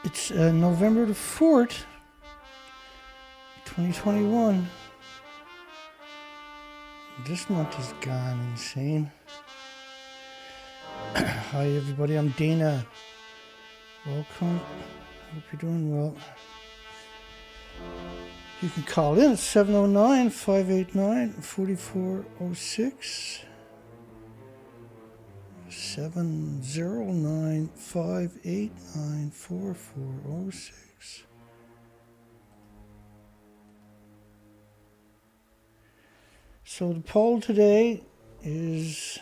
It's November the 4th, 2021. This month has gone insane. Hi everybody, I'm Dana. Welcome. Hope you're doing well. You can call in at 709-589-4406. 709-589-4406. So the poll today is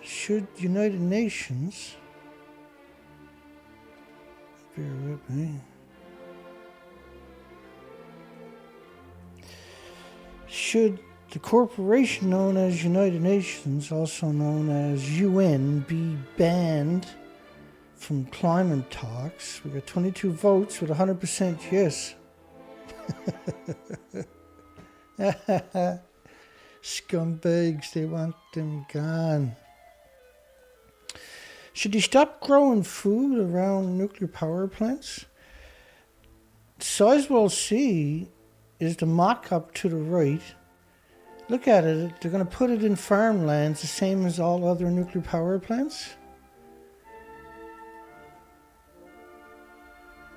should United Nations, bear with me, should the corporation known as United Nations, also known as UN, be banned from climate talks? We got 22 votes with 100% yes. Scumbags, they want them gone. Should they stop growing food around nuclear power plants? Sizewell C is the mock-up to the right. Look at it, they're going to put it in farmlands the same as all other nuclear power plants.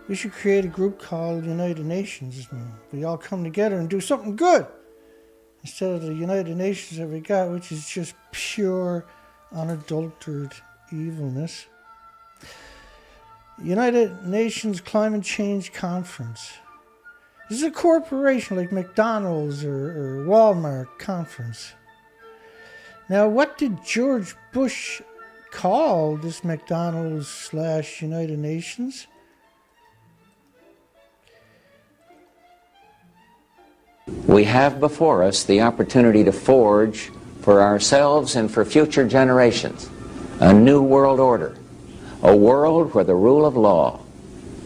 We should create a group called United Nations and we all come together and do something good instead of the United Nations that we got, which is just pure, unadulterated evilness. United Nations Climate Change Conference. This is a corporation like McDonald's or Walmart conference. Now, what did George Bush call this McDonald's / United Nations? We have before us the opportunity to forge for ourselves and for future generations a new world order, a world where the rule of law,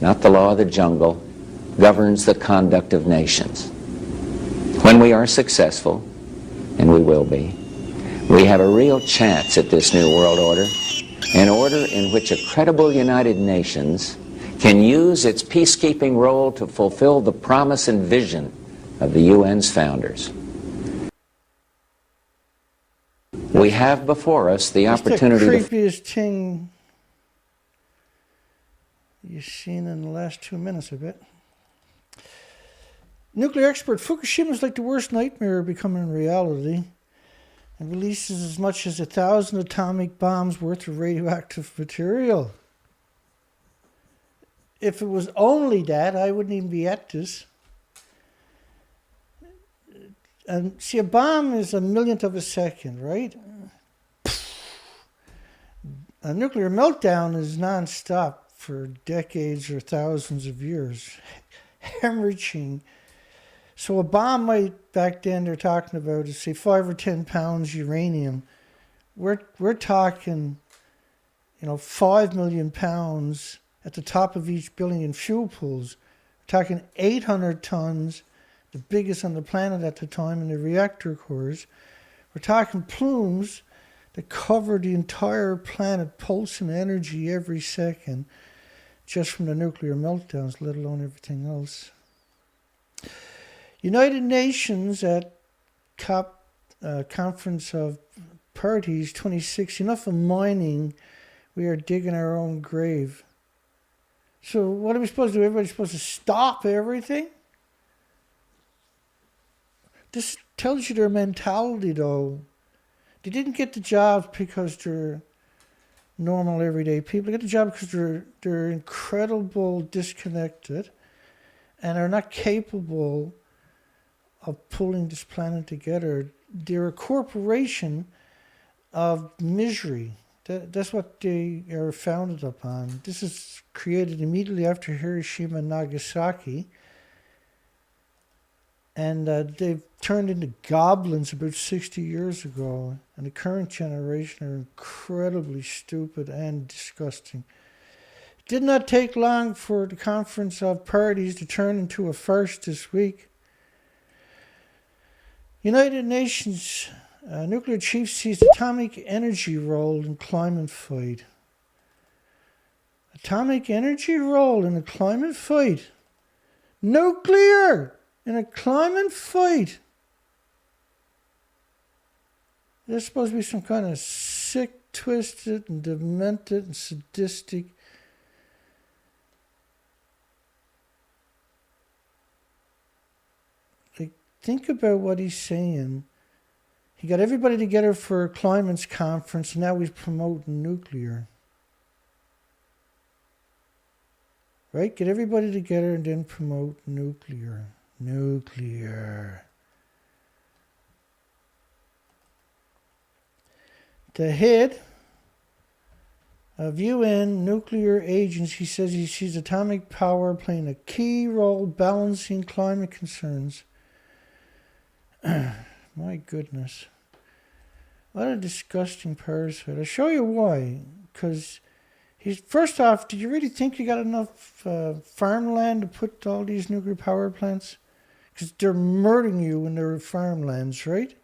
not the law of the jungle, governs the conduct of nations. When we are successful, and we will be, we have a real chance at this new world order, an order in which a credible United Nations can use its peacekeeping role to fulfill the promise and vision of the UN's founders. We have before us the opportunity the creepiest thing you've seen in the last 2 minutes, I bet. Nuclear expert, Fukushima is like the worst nightmare becoming reality and releases as much as 1,000 atomic bombs worth of radioactive material. If it was only that, I wouldn't even be at this. And see, a bomb is a millionth of a second, right? A nuclear meltdown is non-stop for decades or thousands of years, hemorrhaging. So a bomb might, back then they're talking about, is say 5 or 10 pounds uranium. We're talking, 5 million pounds at the top of each building in fuel pools. We're talking 800 tons, the biggest on the planet at the time in the reactor cores. We're talking plumes that cover the entire planet, pulsing energy every second, just from the nuclear meltdowns, let alone everything else. United Nations at COP Conference of Parties 26, enough of mining, we are digging our own grave. So what are we supposed to do? Everybody's supposed to stop everything? This tells you their mentality, though. They didn't get the job because they're normal, everyday people. They get the job because they're incredible disconnected and are not capable of pulling this planet together. They're a corporation of misery. That's what they are founded upon. This is created immediately after Hiroshima and Nagasaki. And they've turned into goblins about 60 years ago. And the current generation are incredibly stupid and disgusting. It did not take long for the Conference of Parties to turn into a farce this week. United Nations Nuclear chief sees atomic energy role in climate fight. Atomic energy role in a climate fight. Nuclear in a climate fight. There's supposed to be some kind of sick, twisted, and demented, and sadistic. Like, think about what he's saying. He got everybody together for a climate conference, and now he's promoting nuclear. Right? Get everybody together and then promote nuclear. Nuclear. The head of UN nuclear agency says he sees atomic power playing a key role balancing climate concerns. My goodness. What a disgusting parasite. I'll show you why. Because first off, do you really think you got enough farmland to put all these nuclear power plants? Because they're murdering you in their farmlands, right?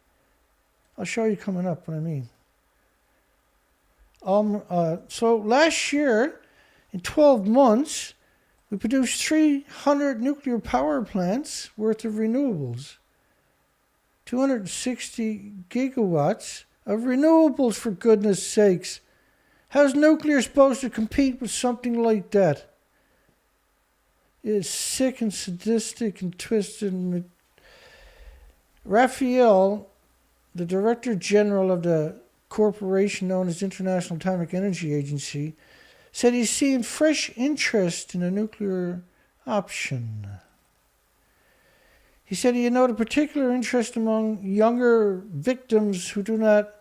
I'll show you coming up what I mean. So last year, in 12 months, we produced 300 nuclear power plants worth of renewables. 260 gigawatts of renewables, for goodness sakes. How's nuclear supposed to compete with something like that? It is sick and sadistic and twisted. Raphael, the Director General of the corporation known as International Atomic Energy Agency, said he's seeing fresh interest in a nuclear option. He said he noted particular interest among younger victims who do not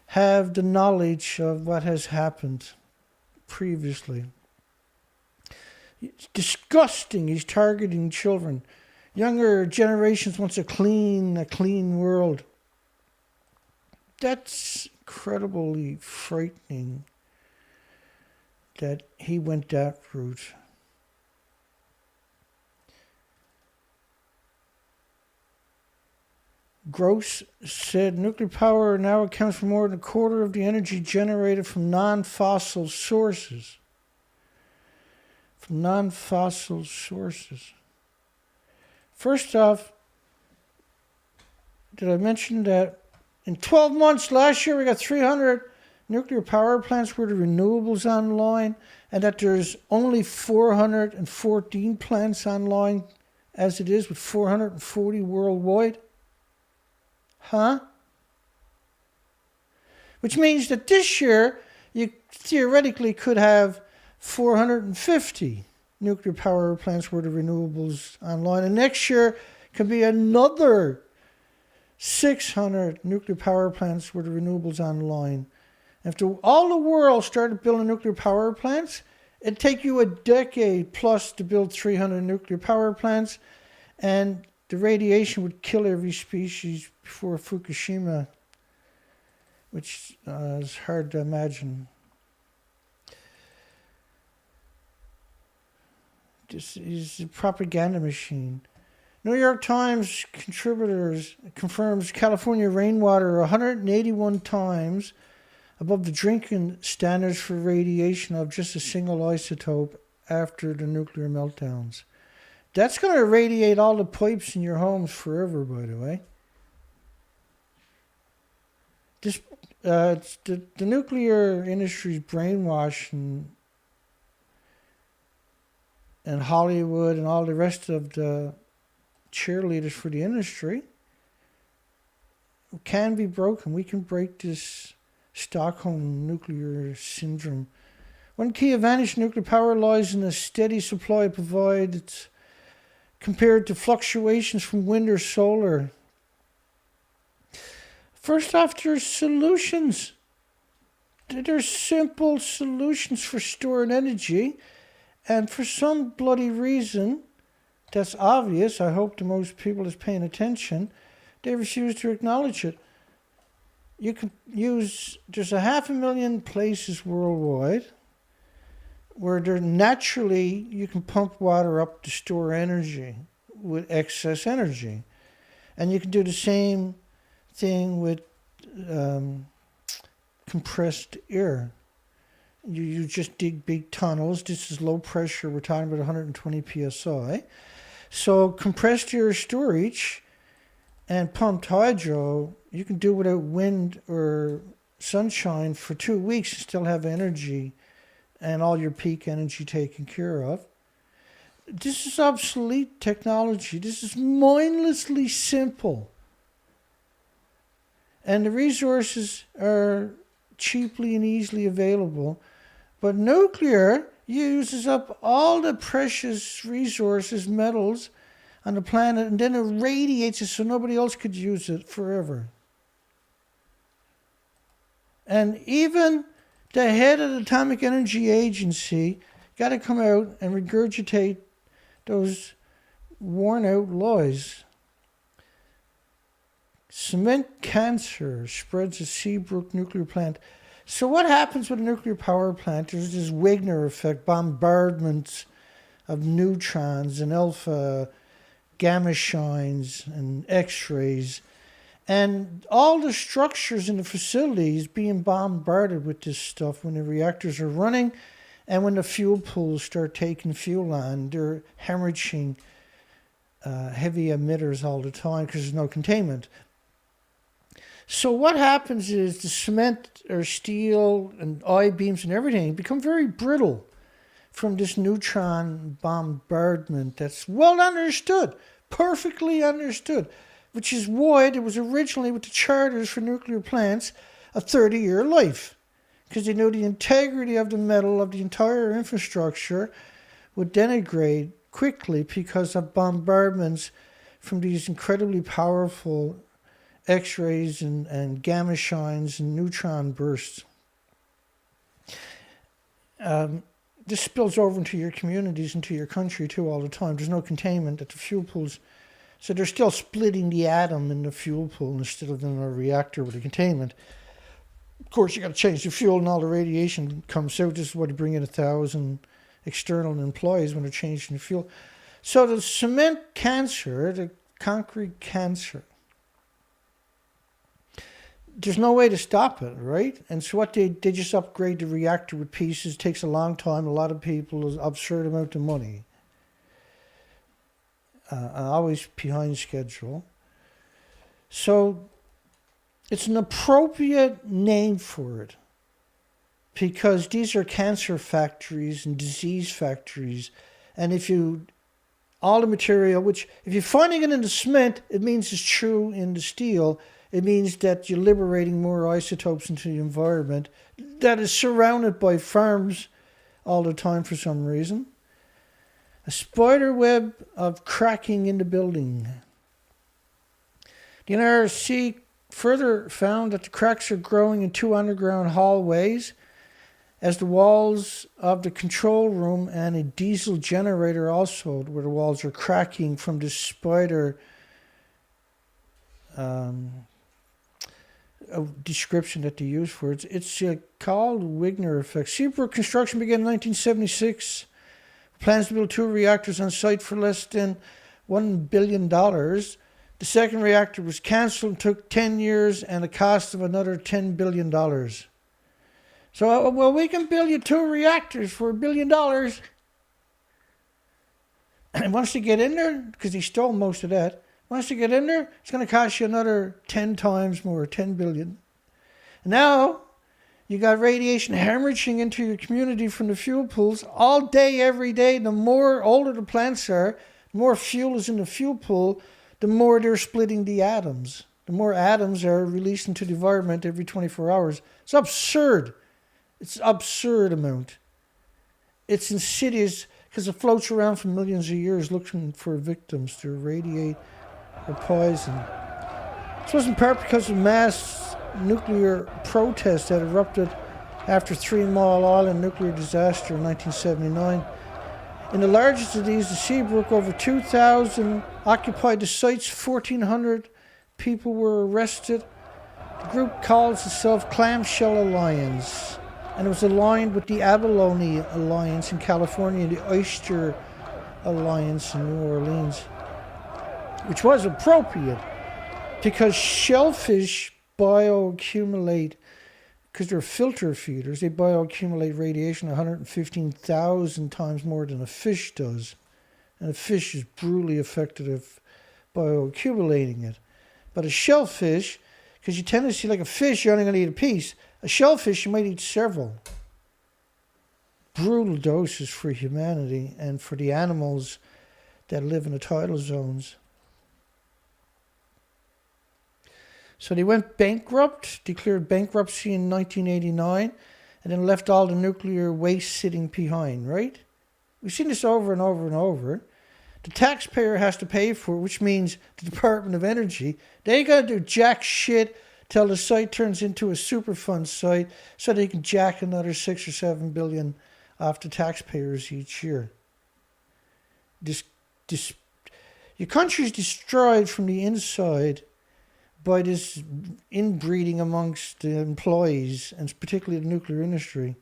have the knowledge of what has happened previously. It's disgusting. He's targeting children. Younger generations wants a clean world. That's incredibly frightening that he went that route. Gross said nuclear power now accounts for more than a quarter of the energy generated from non-fossil sources. First off, did I mention that in 12 months last year we got 300 nuclear power plants worth of renewables online, and that there's only 414 plants online as it is, with 440 worldwide? Huh? Which means that this year you theoretically could have 450 nuclear power plants worth of renewables online, and next year could be another 600 nuclear power plants worth of renewables online. If all the world started building nuclear power plants, it'd take you a decade plus to build 300 nuclear power plants, and the radiation would kill every species before Fukushima, which is hard to imagine. This is a propaganda machine. New York Times contributors confirms California rainwater 181 times above the drinking standards for radiation of just a single isotope after the nuclear meltdowns. That's going to irradiate all the pipes in your homes forever, by the way. The nuclear industry's brainwashing, and Hollywood and all the rest of the cheerleaders for the industry can be broken. We can break this Stockholm nuclear syndrome. One key advantage nuclear power lies in a steady supply provided compared to fluctuations from wind or solar. First off, there's solutions. There's simple solutions for storing energy, and for some bloody reason that's obvious, I hope to most people is paying attention, they refuse to acknowledge it. You can use, there's 500,000 places worldwide where there naturally you can pump water up to store energy with excess energy. And you can do the same thing with compressed air. You just dig big tunnels. This is low pressure. We're talking about 120 psi. So compressed air storage and pumped hydro, you can do without wind or sunshine for 2 weeks and still have energy and all your peak energy taken care of. This is obsolete technology. This is mindlessly simple. And the resources are cheaply and easily available. But nuclear uses up all the precious resources, metals on the planet, and then it radiates it so nobody else could use it forever. And even the head of the Atomic Energy Agency got to come out and regurgitate those worn out lies. Cement cancer spreads at Seabrook nuclear plant. So what happens with a nuclear power plant? There's this Wigner effect, bombardments of neutrons and alpha gamma shines and x-rays. And all the structures in the facilities being bombarded with this stuff when the reactors are running and when the fuel pools start taking fuel on. They're hemorrhaging heavy emitters all the time because there's no containment. So what happens is the cement or steel and I-beams and everything become very brittle from this neutron bombardment that's well understood, perfectly understood, which is why there was originally with the charters for nuclear plants a 30-year life, because they knew the integrity of the metal of the entire infrastructure would denigrate quickly because of bombardments from these incredibly powerful X-rays and gamma shines and neutron bursts. This spills over into your communities, into your country too all the time. There's no containment at the fuel pools. So they're still splitting the atom in the fuel pool instead of in a reactor with a containment. Of course, you got to change the fuel and all the radiation comes out. This is why they bring in 1,000 external employees when they're changing the fuel. So the cement cancer, the concrete cancer, there's no way to stop it, right? And so what they just upgrade the reactor with pieces. It takes a long time, a lot of people, an absurd amount of money. Always behind schedule. So it's an appropriate name for it because these are cancer factories and disease factories. And all the material, which if you're finding it in the cement, it means it's true in the steel. It means that you're liberating more isotopes into the environment that is surrounded by farms all the time for some reason. A spider web of cracking in the building. The NRC further found that the cracks are growing in 2 underground hallways as the walls of the control room and a diesel generator also, where the walls are cracking from this spider description that they use for it. It's called Wigner effect. Seabrook construction began in 1976. Plans to build 2 reactors on site for less than $1 billion. The second reactor was cancelled and took 10 years and a cost of another $10 billion. So, well, we can build you 2 reactors for $1 billion. And once they get in there, because they stole most of that, once you get in there, it's going to cost you another 10 times more, 10 billion. Now, you got radiation hemorrhaging into your community from the fuel pools all day, every day. The more older the plants are, the more fuel is in the fuel pool, the more they're splitting the atoms. The more atoms are released into the environment every 24 hours. It's absurd. It's an absurd amount. It's insidious because it floats around for millions of years looking for victims to irradiate or poison. This was in part because of mass nuclear protests that erupted after 3 Mile Island nuclear disaster in 1979. In the largest of these, the Seabrook, over 2,000 occupied the sites, 1,400 people were arrested. The group calls itself Clamshell Alliance, and it was aligned with the Abalone Alliance in California and the Oyster Alliance in New Orleans, which was appropriate because shellfish bioaccumulate, because they're filter feeders, they bioaccumulate radiation 115,000 times more than a fish does. And a fish is brutally effective at bioaccumulating it. But a shellfish, because you tend to see like a fish, you're only going to eat a piece. A shellfish, you might eat several. Brutal doses for humanity and for the animals that live in the tidal zones. So they went bankrupt, declared bankruptcy in 1989, and then left all the nuclear waste sitting behind, right? We've seen this over and over and over. The taxpayer has to pay for it, which means the Department of Energy, they ain't got to do jack shit till the site turns into a Superfund site so they can jack another 6 or 7 billion off the taxpayers each year. Your country's destroyed from the inside by this inbreeding amongst the employees, and particularly the nuclear industry.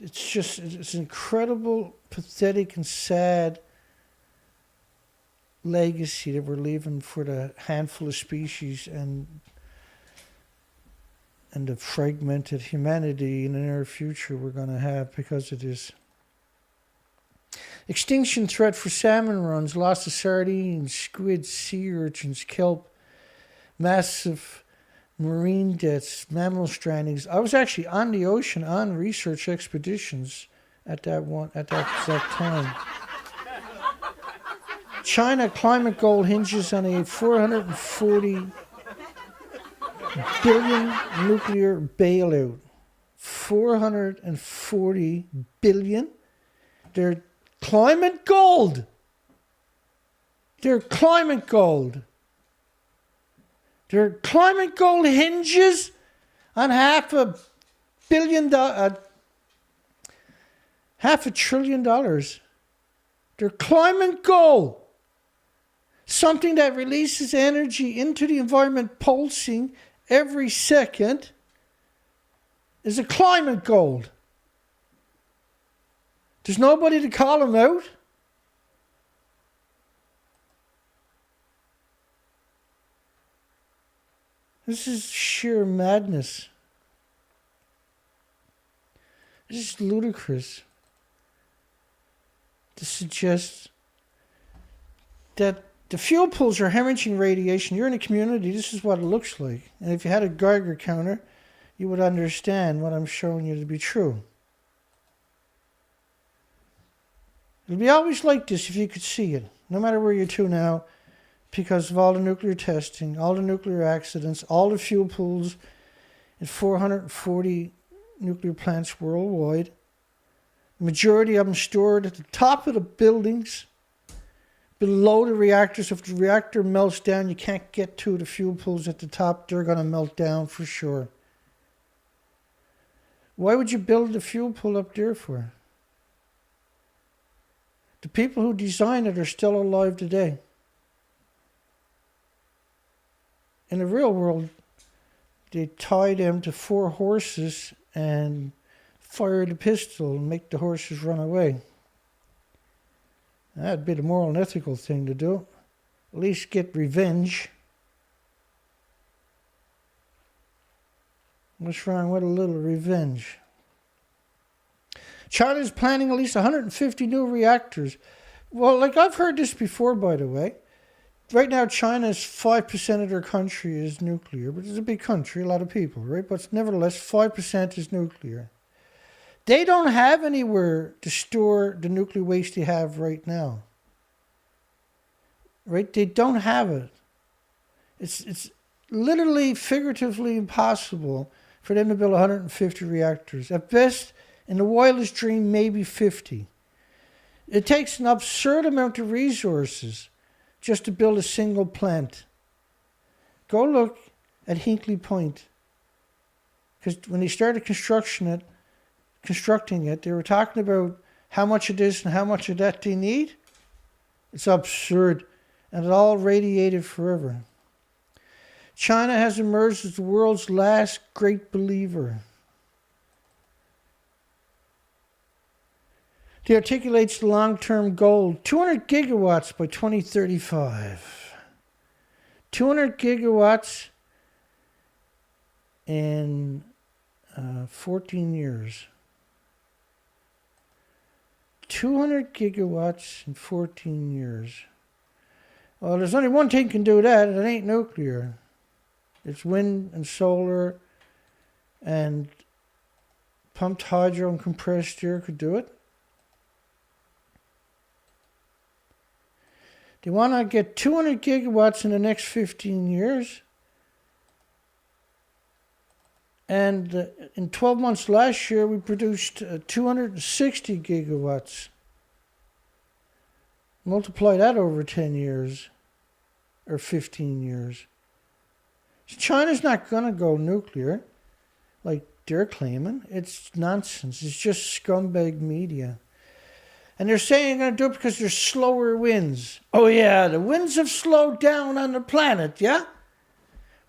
It's an incredible, pathetic, and sad legacy that we're leaving for the handful of species and the fragmented humanity in the near future we're going to have because of this. Extinction threat for salmon runs, loss of sardines, squid, sea urchins, kelp, massive marine deaths, mammal strandings. I was actually on the ocean on research expeditions at that exact time. China climate goal hinges on a 440 billion nuclear bailout. 440 billion? They're climate gold. Their climate gold hinges on $500 billion. Their climate goal, something that releases energy into the environment pulsing every second, is a climate gold. There's nobody to call them out. This is sheer madness. This is ludicrous to suggest that the fuel pools are hemorrhaging radiation. You're in a community, this is what it looks like. And if you had a Geiger counter, you would understand what I'm showing you to be true. It'll be always like this if you could see it, no matter where you're to now, because of all the nuclear testing, all the nuclear accidents, all the fuel pools in 440 nuclear plants worldwide. The majority of them stored at the top of the buildings, below the reactors. If the reactor melts down, you can't get to the fuel pools at the top. They're going to melt down for sure. Why would you build the fuel pool up there for? The people who designed it are still alive today. In the real world, they tie them to 4 horses and fire the pistol and make the horses run away. That'd be the moral and ethical thing to do. At least get revenge. What's wrong with a little revenge? China is planning at least 150 new reactors. Well, like I've heard this before, by the way. Right now, China's 5% of their country is nuclear, but it's a big country, a lot of people, right? But nevertheless, 5% is nuclear. They don't have anywhere to store the nuclear waste they have right now. Right? They don't have it. It's literally, figuratively impossible for them to build 150 reactors. At best, in the wildest dream, maybe 50. It takes an absurd amount of resources just to build a single plant. Go look at Hinkley Point. Because when they started constructing it, they were talking about how much of this and how much of that they need. It's absurd. And it all radiated forever. China has emerged as the world's last great believer. It articulates the long-term goal, 200 gigawatts by 2035. 200 gigawatts in 14 years. 200 gigawatts in 14 years. Well, there's only one thing can do that, and it ain't nuclear. It's wind and solar and pumped hydro and compressed air could do it. Do you want to get 200 gigawatts in the next 15 years? And in 12 months last year, we produced 260 gigawatts. Multiply that over 10 years or 15 years. So China's not going to go nuclear like they're claiming. It's nonsense. It's just scumbag media. And they're saying they're going to do it because there's slower winds. Oh yeah, the winds have slowed down on the planet, yeah?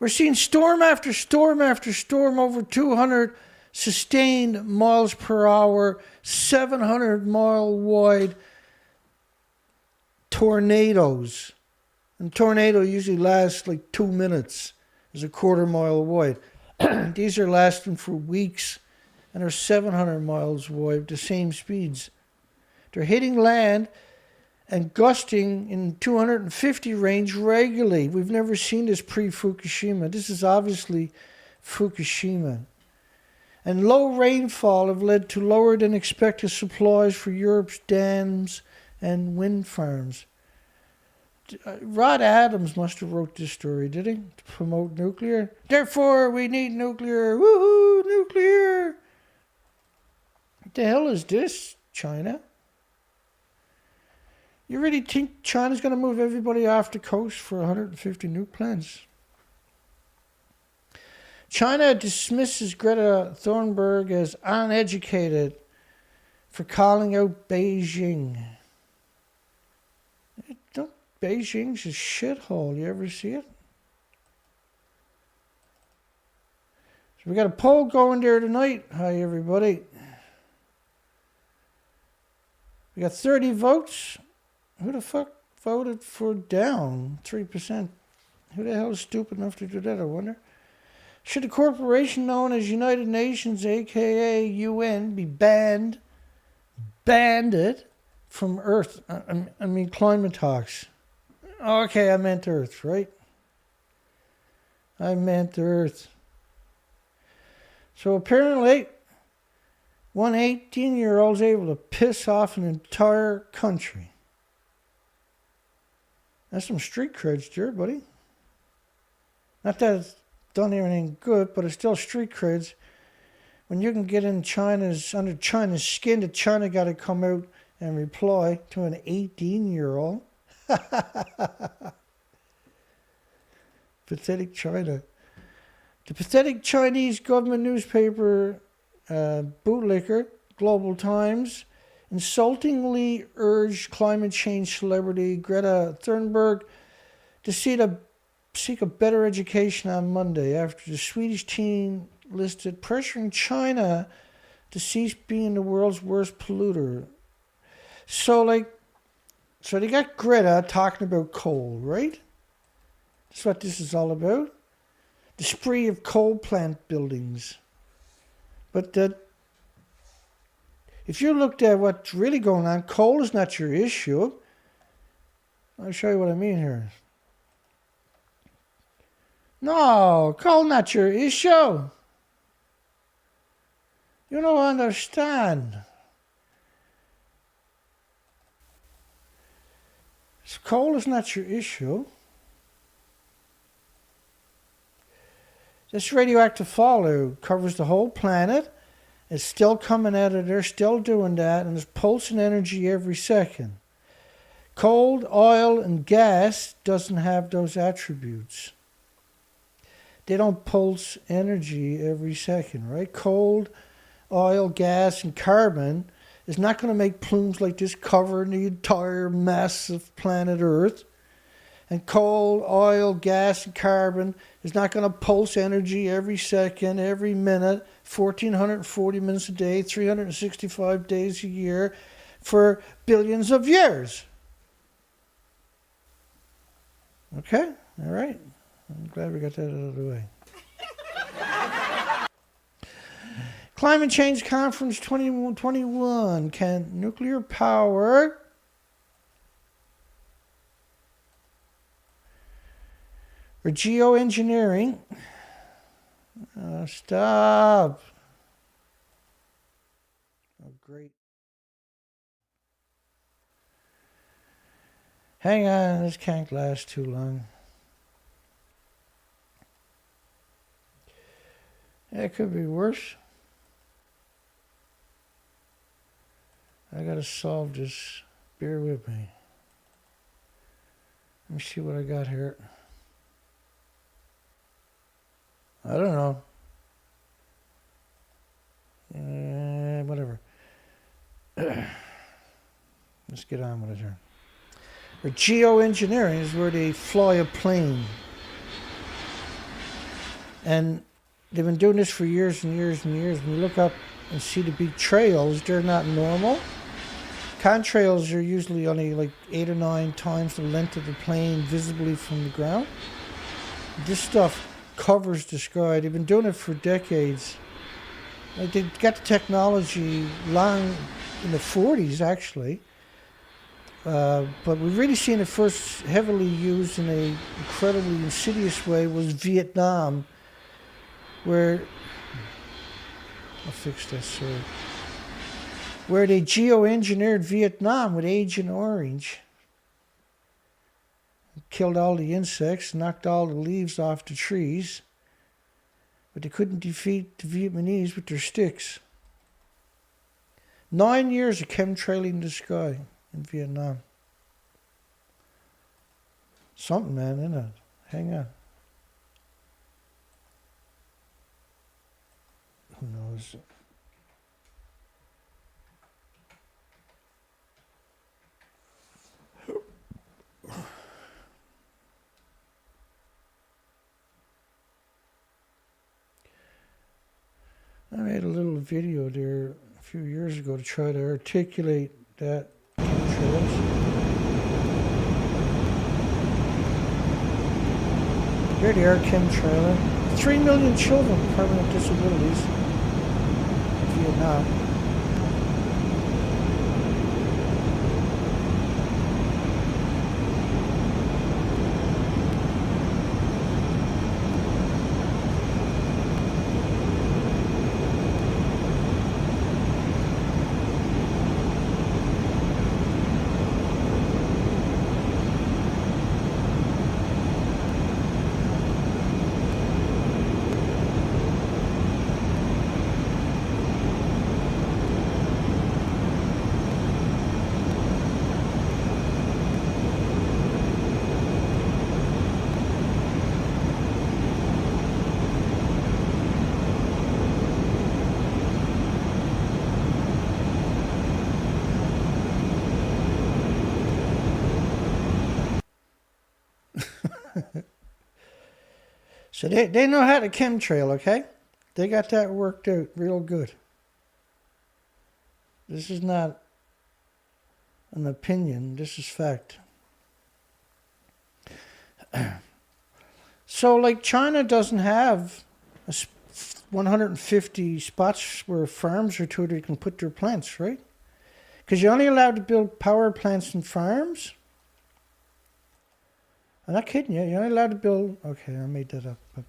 We're seeing storm after storm after storm, over 200 sustained miles per hour, 700 mile wide tornadoes. And tornado usually lasts like 2 minutes. There's a quarter mile wide. These are lasting for weeks and are 700 miles wide, the same speeds. They're hitting land and gusting in 250 range regularly. We've never seen this pre-Fukushima. This is obviously Fukushima. And low rainfall have led to lower than expected supplies for Europe's dams and wind farms. Rod Adams must have wrote this story, did he? To promote nuclear. Therefore, we need nuclear. Woohoo, nuclear. What the hell is this, China? You really think China's going to move everybody off the coast for 150 nuke plants? China dismisses Greta Thunberg as uneducated for calling out Beijing. Beijing's a shithole. You ever see it? So we got a poll going there tonight. Hi, everybody. We got 30 votes. Who the fuck voted for down 3%? Who the hell is stupid enough to do that, I wonder? Should a corporation known as United Nations, aka UN, be banned from Earth? I mean climate talks. Okay, I meant Earth, right? I meant Earth. So apparently, one 18-year-old's able to piss off an entire country. That's some street creds there, buddy. Not that it's done anything good, but it's still street creds. When you can get in under China's skin, that China got to come out and reply to an 18-year-old. Pathetic China. The pathetic Chinese government newspaper, bootlicker, Global Times, insultingly urged climate change celebrity Greta Thunberg to seek a better education on Monday after the Swedish teen listed pressuring China to cease being the world's worst polluter. So they got Greta talking about coal, right? That's what this is all about. The spree of coal plant buildings. But if you looked at what's really going on, coal is not your issue. I'll show you what I mean here. No, coal not your issue. You don't understand. So coal is not your issue. This radioactive fallout covers the whole planet. It's still coming out of there, still doing that, and there's pulsing energy every second. Coal, oil, and gas doesn't have those attributes. They don't pulse energy every second, right? Coal, oil, gas, and carbon is not going to make plumes like this covering the entire massive planet Earth. And coal, oil, gas, and carbon is not going to pulse energy every second, every minute, 1,440 minutes a day, 365 days a year for billions of years. Okay? All right. I'm glad we got that out of the way. Climate Change Conference 2021. Can nuclear power or geoengineering... stop. Oh, great. Hang on, this can't last too long. It could be worse. I gotta solve this. Bear with me. Let me see what I got here. I don't know. Whatever. Let's get on with it here. Or geoengineering is where they fly a plane. And they've been doing this for years and years and years. When you look up and see the big trails, they're not normal. Contrails are usually only like 8 or 9 times the length of the plane visibly from the ground. This stuff covers the sky. They've been doing it for decades. Like they got the technology long in the 40s, actually. But we've really seen it first heavily used in an incredibly insidious way was Vietnam, where... I'll fix this, sorry. Where they geoengineered Vietnam with Agent Orange. Killed all the insects, knocked all the leaves off the trees. But they couldn't defeat the Vietnamese with their sticks. 9 years of chemtrailing the sky in Vietnam. Something, man, isn't it? Hang on. Who knows? I made a little video there a few years ago to try to articulate that chemtrails. Here they are, chemtrailing. 3 million children with permanent disabilities in Vietnam. So they know how to chemtrail, okay? They got that worked out real good. This is not an opinion, this is fact. So, like, China doesn't have 150 spots where farms are to they can put their plants, right? Because you're only allowed to build power plants in farms. I'm not kidding you. You're only allowed to build... Okay, I made that up. But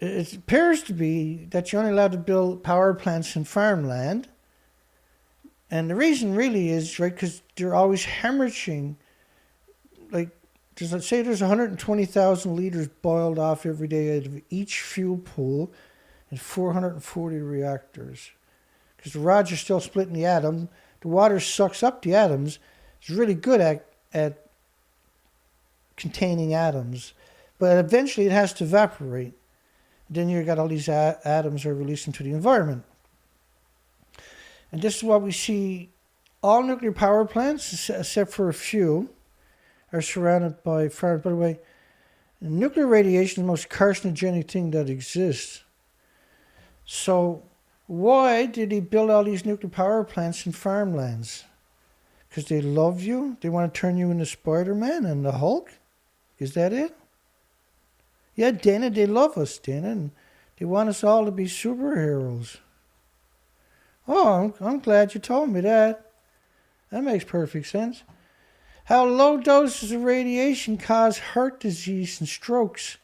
it appears to be that you're only allowed to build power plants in farmland. And the reason really is, right, because they're always hemorrhaging. Like, let's say there's 120,000 liters boiled off every day out of each fuel pool in 440 reactors. Because the rods are still splitting the atom. The water sucks up the atoms. It's really good at containing atoms, but eventually it has to evaporate. Then you've got all these atoms are released into the environment. And this is what we see. All nuclear power plants, except for a few, are surrounded by fire. By the way, nuclear radiation is the most carcinogenic thing that exists. So why did he build all these nuclear power plants in farmlands? Because they love you? They want to turn you into Spider-Man and the Hulk? Is that it? Yeah, Dana, they love us, Dana, and they want us all to be superheroes. Oh, I'm glad you told me that. That makes perfect sense. How low doses of radiation cause heart disease and strokes.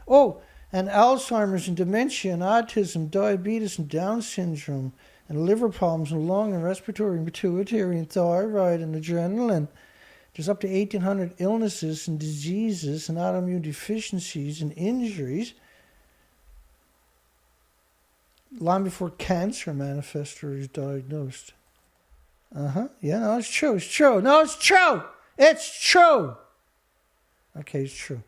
Oh, and Alzheimer's and dementia and autism, diabetes and Down syndrome, and liver problems and lung and respiratory and pituitary and thyroid and adrenal. And there's up to 1,800 illnesses and diseases and autoimmune deficiencies and injuries long before cancer manifests or is diagnosed. Yeah, no, it's true. It's true. No, it's true. It's true. Okay, it's true.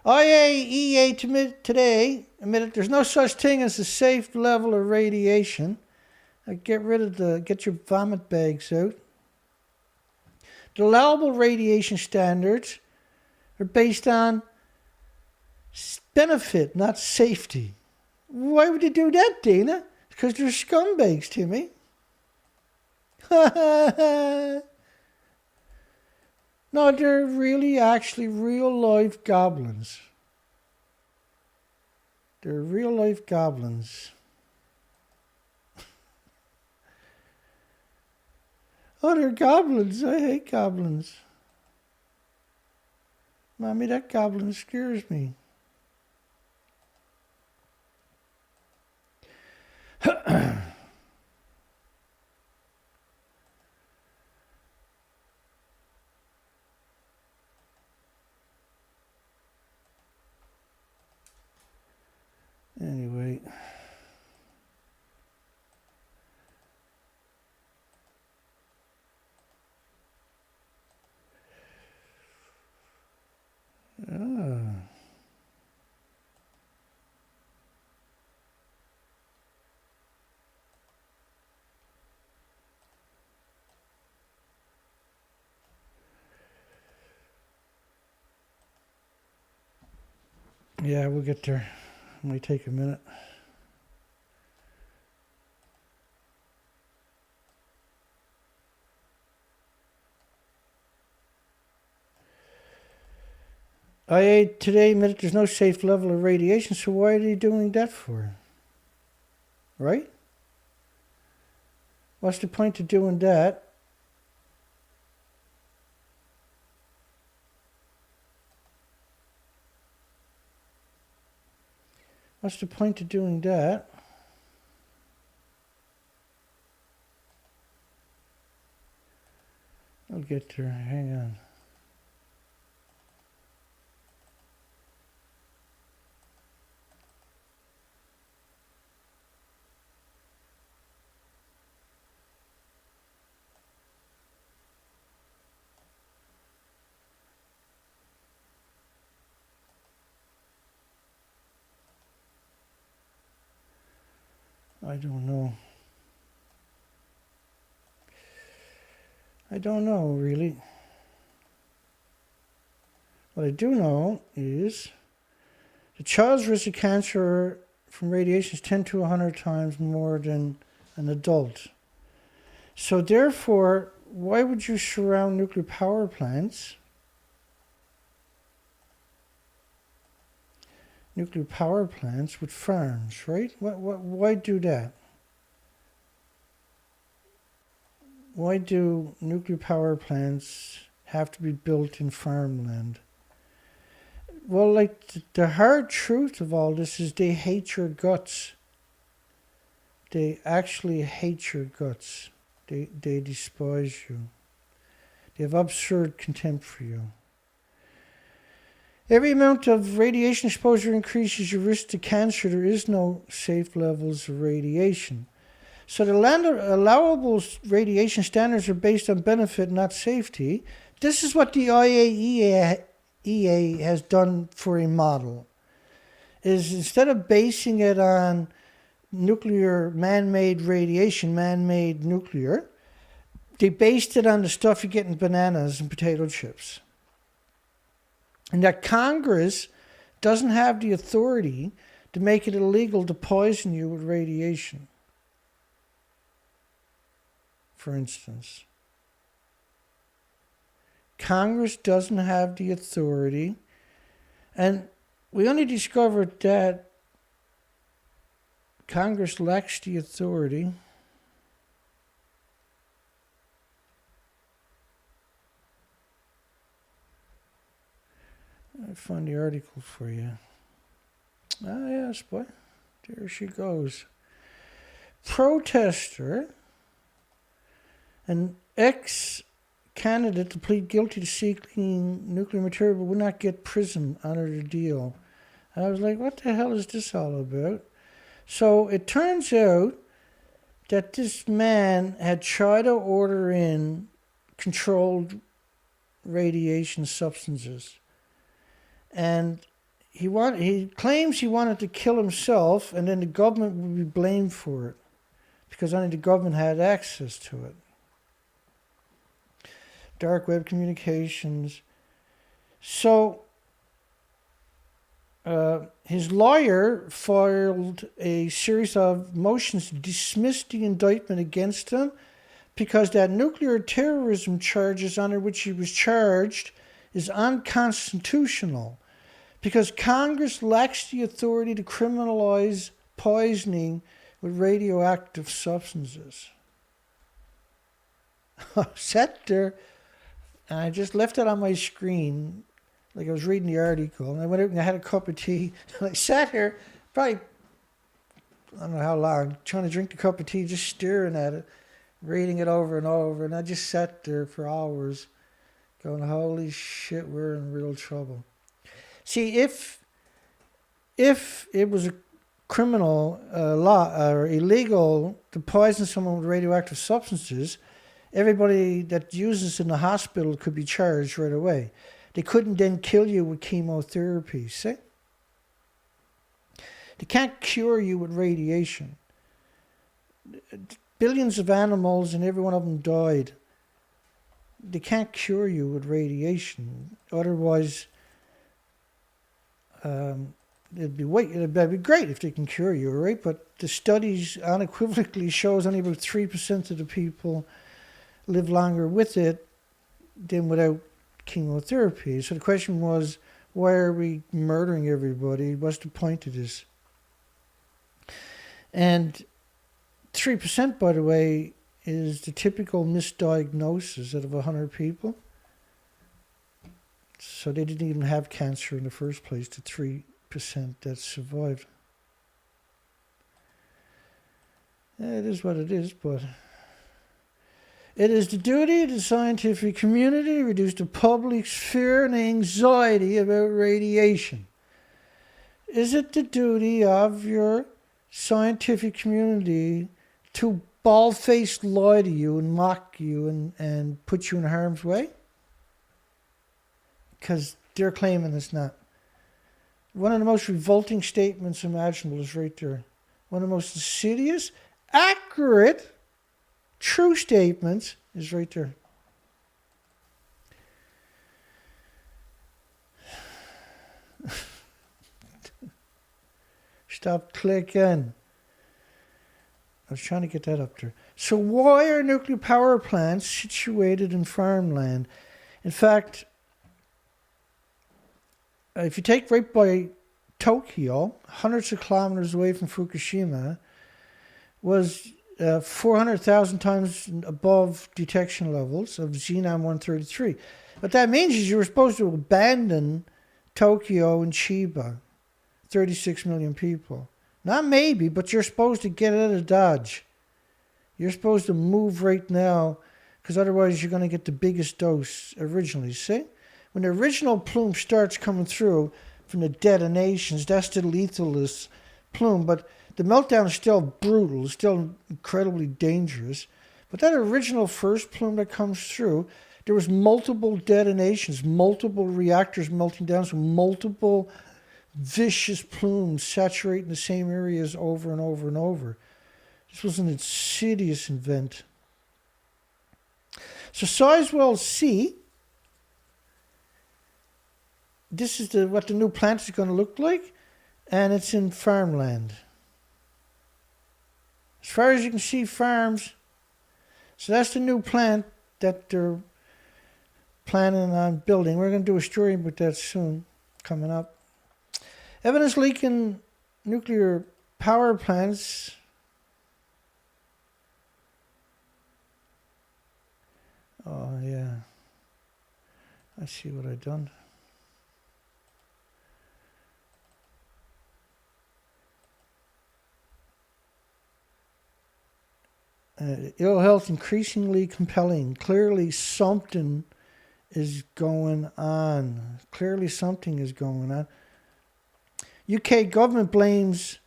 IAEA today admitted there's no such thing as a safe level of radiation. Get your vomit bags out. The allowable radiation standards are based on benefit, not safety. Why would they do that, Dana? Because they're scumbags, Timmy. No, they're really actually real life goblins. They're real life goblins. Oh, they're goblins. I hate goblins. Mommy, that goblin scares me. Anyway. Yeah, we'll get there. It might take a minute. IAEA today admitted there's no safe level of radiation, so why are they doing that for? Right? What's the point of doing that? What's the point of doing that? I'll get there. Hang on. I don't know. I don't know, really. What I do know is the child's risk of cancer from radiation is 10 to 100 times more than an adult. So therefore, why would you surround nuclear power plants? Nuclear power plants with farms, right? Why do that? Why do nuclear power plants have to be built in farmland? Well, like the hard truth of all this is they hate your guts. They actually hate your guts. They despise you. They have absurd contempt for you. Every amount of radiation exposure increases your risk to cancer. There is no safe levels of radiation. So the allowable radiation standards are based on benefit, not safety. This is what the IAEA has done for a model. Is instead of basing it on nuclear man-made radiation, man-made nuclear, they based it on the stuff you get in bananas and potato chips. And that Congress doesn't have the authority to make it illegal to poison you with radiation, for instance. Congress doesn't have the authority And we only discovered that Congress lacks the authority I'll find the article for you. Ah, yes, boy. There she goes. Protester, an ex-candidate to plead guilty to seeking nuclear material but would not get prison under the deal. I was like, what the hell is this all about? So it turns out that this man had tried to order in controlled radiation substances. And he claims he wanted to kill himself, and then the government would be blamed for it because only the government had access to it. Dark web communications. So his lawyer filed a series of motions to dismiss the indictment against him because that nuclear terrorism charges under which he was charged is unconstitutional. Because Congress lacks the authority to criminalize poisoning with radioactive substances. I sat there and I just left it on my screen like I was reading the article. And I went out and I had a cup of tea. And I sat here, probably, I don't know how long, trying to drink the cup of tea, just staring at it, reading it over and over. And I just sat there for hours going, holy shit, we're in real trouble. See, if it was a criminal law or illegal to poison someone with radioactive substances, everybody that uses it in the hospital could be charged right away. They couldn't then kill you with chemotherapy, see? They can't cure you with radiation. Billions of animals and every one of them died. They can't cure you with radiation. Otherwise, it'd be great if they can cure you, right? But the studies unequivocally shows only about 3% of the people live longer with it than without chemotherapy. So the question was, why are we murdering everybody? What's the point of this? And 3%, by the way, is the typical misdiagnosis out of 100 people. So they didn't even have cancer in the first place, the 3% that survived. Yeah, it is what it is, but it is the duty of the scientific community to reduce the public's fear and anxiety about radiation. Is it the duty of your scientific community to bald-faced lie to you and mock you and put you in harm's way? Because they're claiming it's not. One of the most revolting statements imaginable is right there. One of the most insidious, accurate, true statements is right there. Stop clicking. I was trying to get that up there. So why are nuclear power plants situated in farmland? In fact, if you take right by Tokyo, hundreds of kilometers away from Fukushima, was 400,000 times above detection levels of xenon-133. What that means is you were supposed to abandon Tokyo and Chiba, 36 million people. Not maybe, but you're supposed to get out of Dodge. You're supposed to move right now, because otherwise you're going to get the biggest dose originally, see? When the original plume starts coming through from the detonations, that's the lethalist plume. But the meltdown is still brutal, still incredibly dangerous. But that original first plume that comes through, there was multiple detonations, multiple reactors melting down, so multiple vicious plumes saturating the same areas over and over and over. This was an insidious event. So Sizewell C, this is what the new plant is going to look like, and it's in farmland. As far as you can see, farms. So that's the new plant that they're planning on building. We're going to do a story about that soon, coming up. Evidence leaking nuclear power plants. Oh, yeah. I see what I've done. Ill health increasingly compelling. Clearly something is going on. Clearly something is going on. UK government blames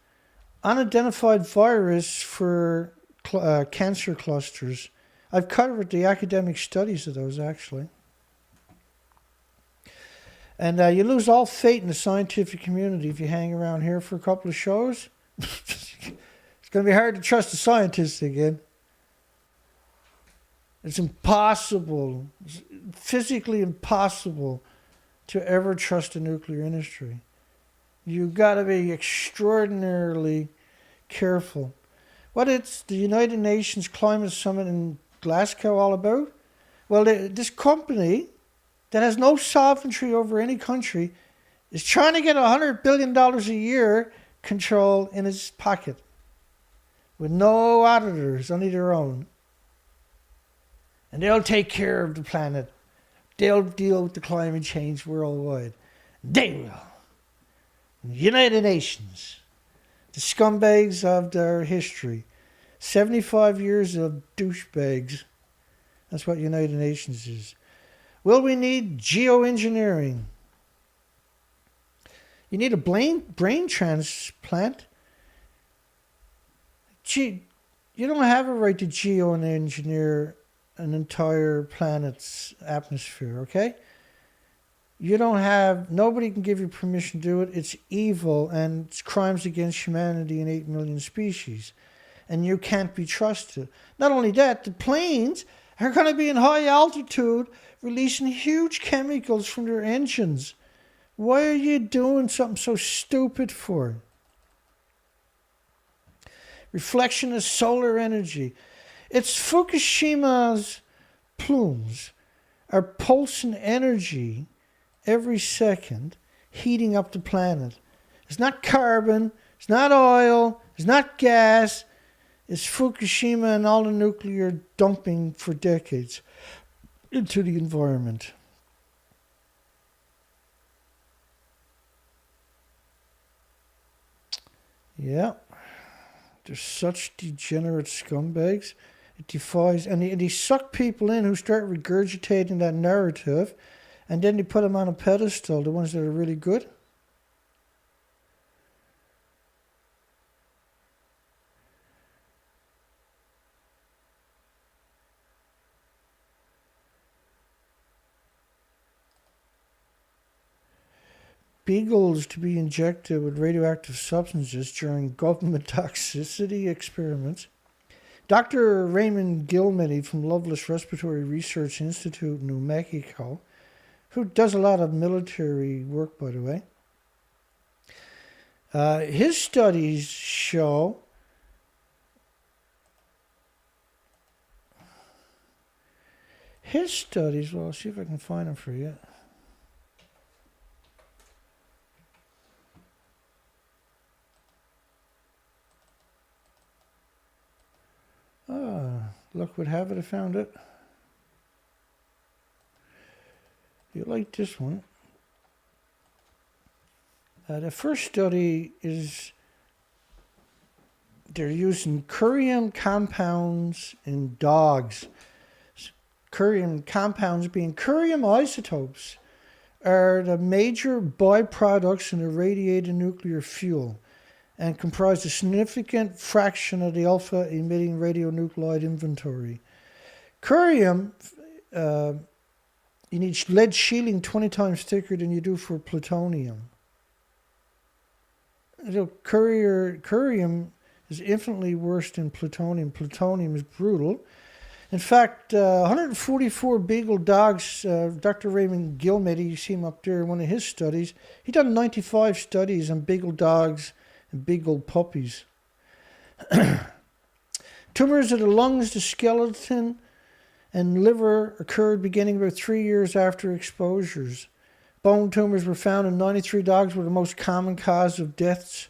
unidentified virus for cancer clusters. I've covered the academic studies of those, actually. And you lose all faith in the scientific community if you hang around here for a couple of shows. It's going to be hard to trust the scientists again. It's impossible, it's physically impossible to ever trust the nuclear industry. You've got to be extraordinarily careful. What is the United Nations Climate Summit in Glasgow all about? Well, this company that has no sovereignty over any country is trying to get $100 billion a year control in its pocket with no auditors, only their own. And they'll take care of the planet. They'll deal with the climate change worldwide. They will. The United Nations, the scumbags of their history. 75 years of douchebags. That's what United Nations is. Will we need geoengineering? You need a brain transplant? Gee, you don't have a right to geoengineer an entire planet's atmosphere, okay? You don't have, nobody can give you permission to do it. It's evil and it's crimes against humanity and 8 million species. And you can't be trusted. Not only that, the planes are going to be in high altitude releasing huge chemicals from their engines. Why are you doing something so stupid for? Reflection of solar energy. It's Fukushima's plumes are pulsing energy every second, heating up the planet. It's not carbon, it's not oil, it's not gas. It's Fukushima and all the nuclear dumping for decades into the environment. Yeah. They're such degenerate scumbags. It defies, and they suck people in who start regurgitating that narrative, and then they put them on a pedestal, the ones that are really good. Beagles to be injected with radioactive substances during government toxicity experiments. Dr. Raymond Gilmedy from Loveless Respiratory Research Institute in New Mexico, who does a lot of military work, by the way. His studies show well, I'll see if I can find them for you. Luck would have it, I found it. You like this one? The first study is they're using curium compounds in dogs. Curium compounds being curium isotopes are the major byproducts in irradiated nuclear fuel and comprise a significant fraction of the alpha-emitting radionuclide inventory. Curium, you need lead shielding 20 times thicker than you do for plutonium. So curium is infinitely worse than plutonium. Plutonium is brutal. In fact, 144 beagle dogs, Dr. Raymond Gilmedy, you see him up there in one of his studies, he done 95 studies on beagle dogs and beagle puppies. Tumors of the lungs, the skeleton, and liver occurred beginning about 3 years after exposures. Bone tumors were found in 93 dogs, were the most common cause of deaths.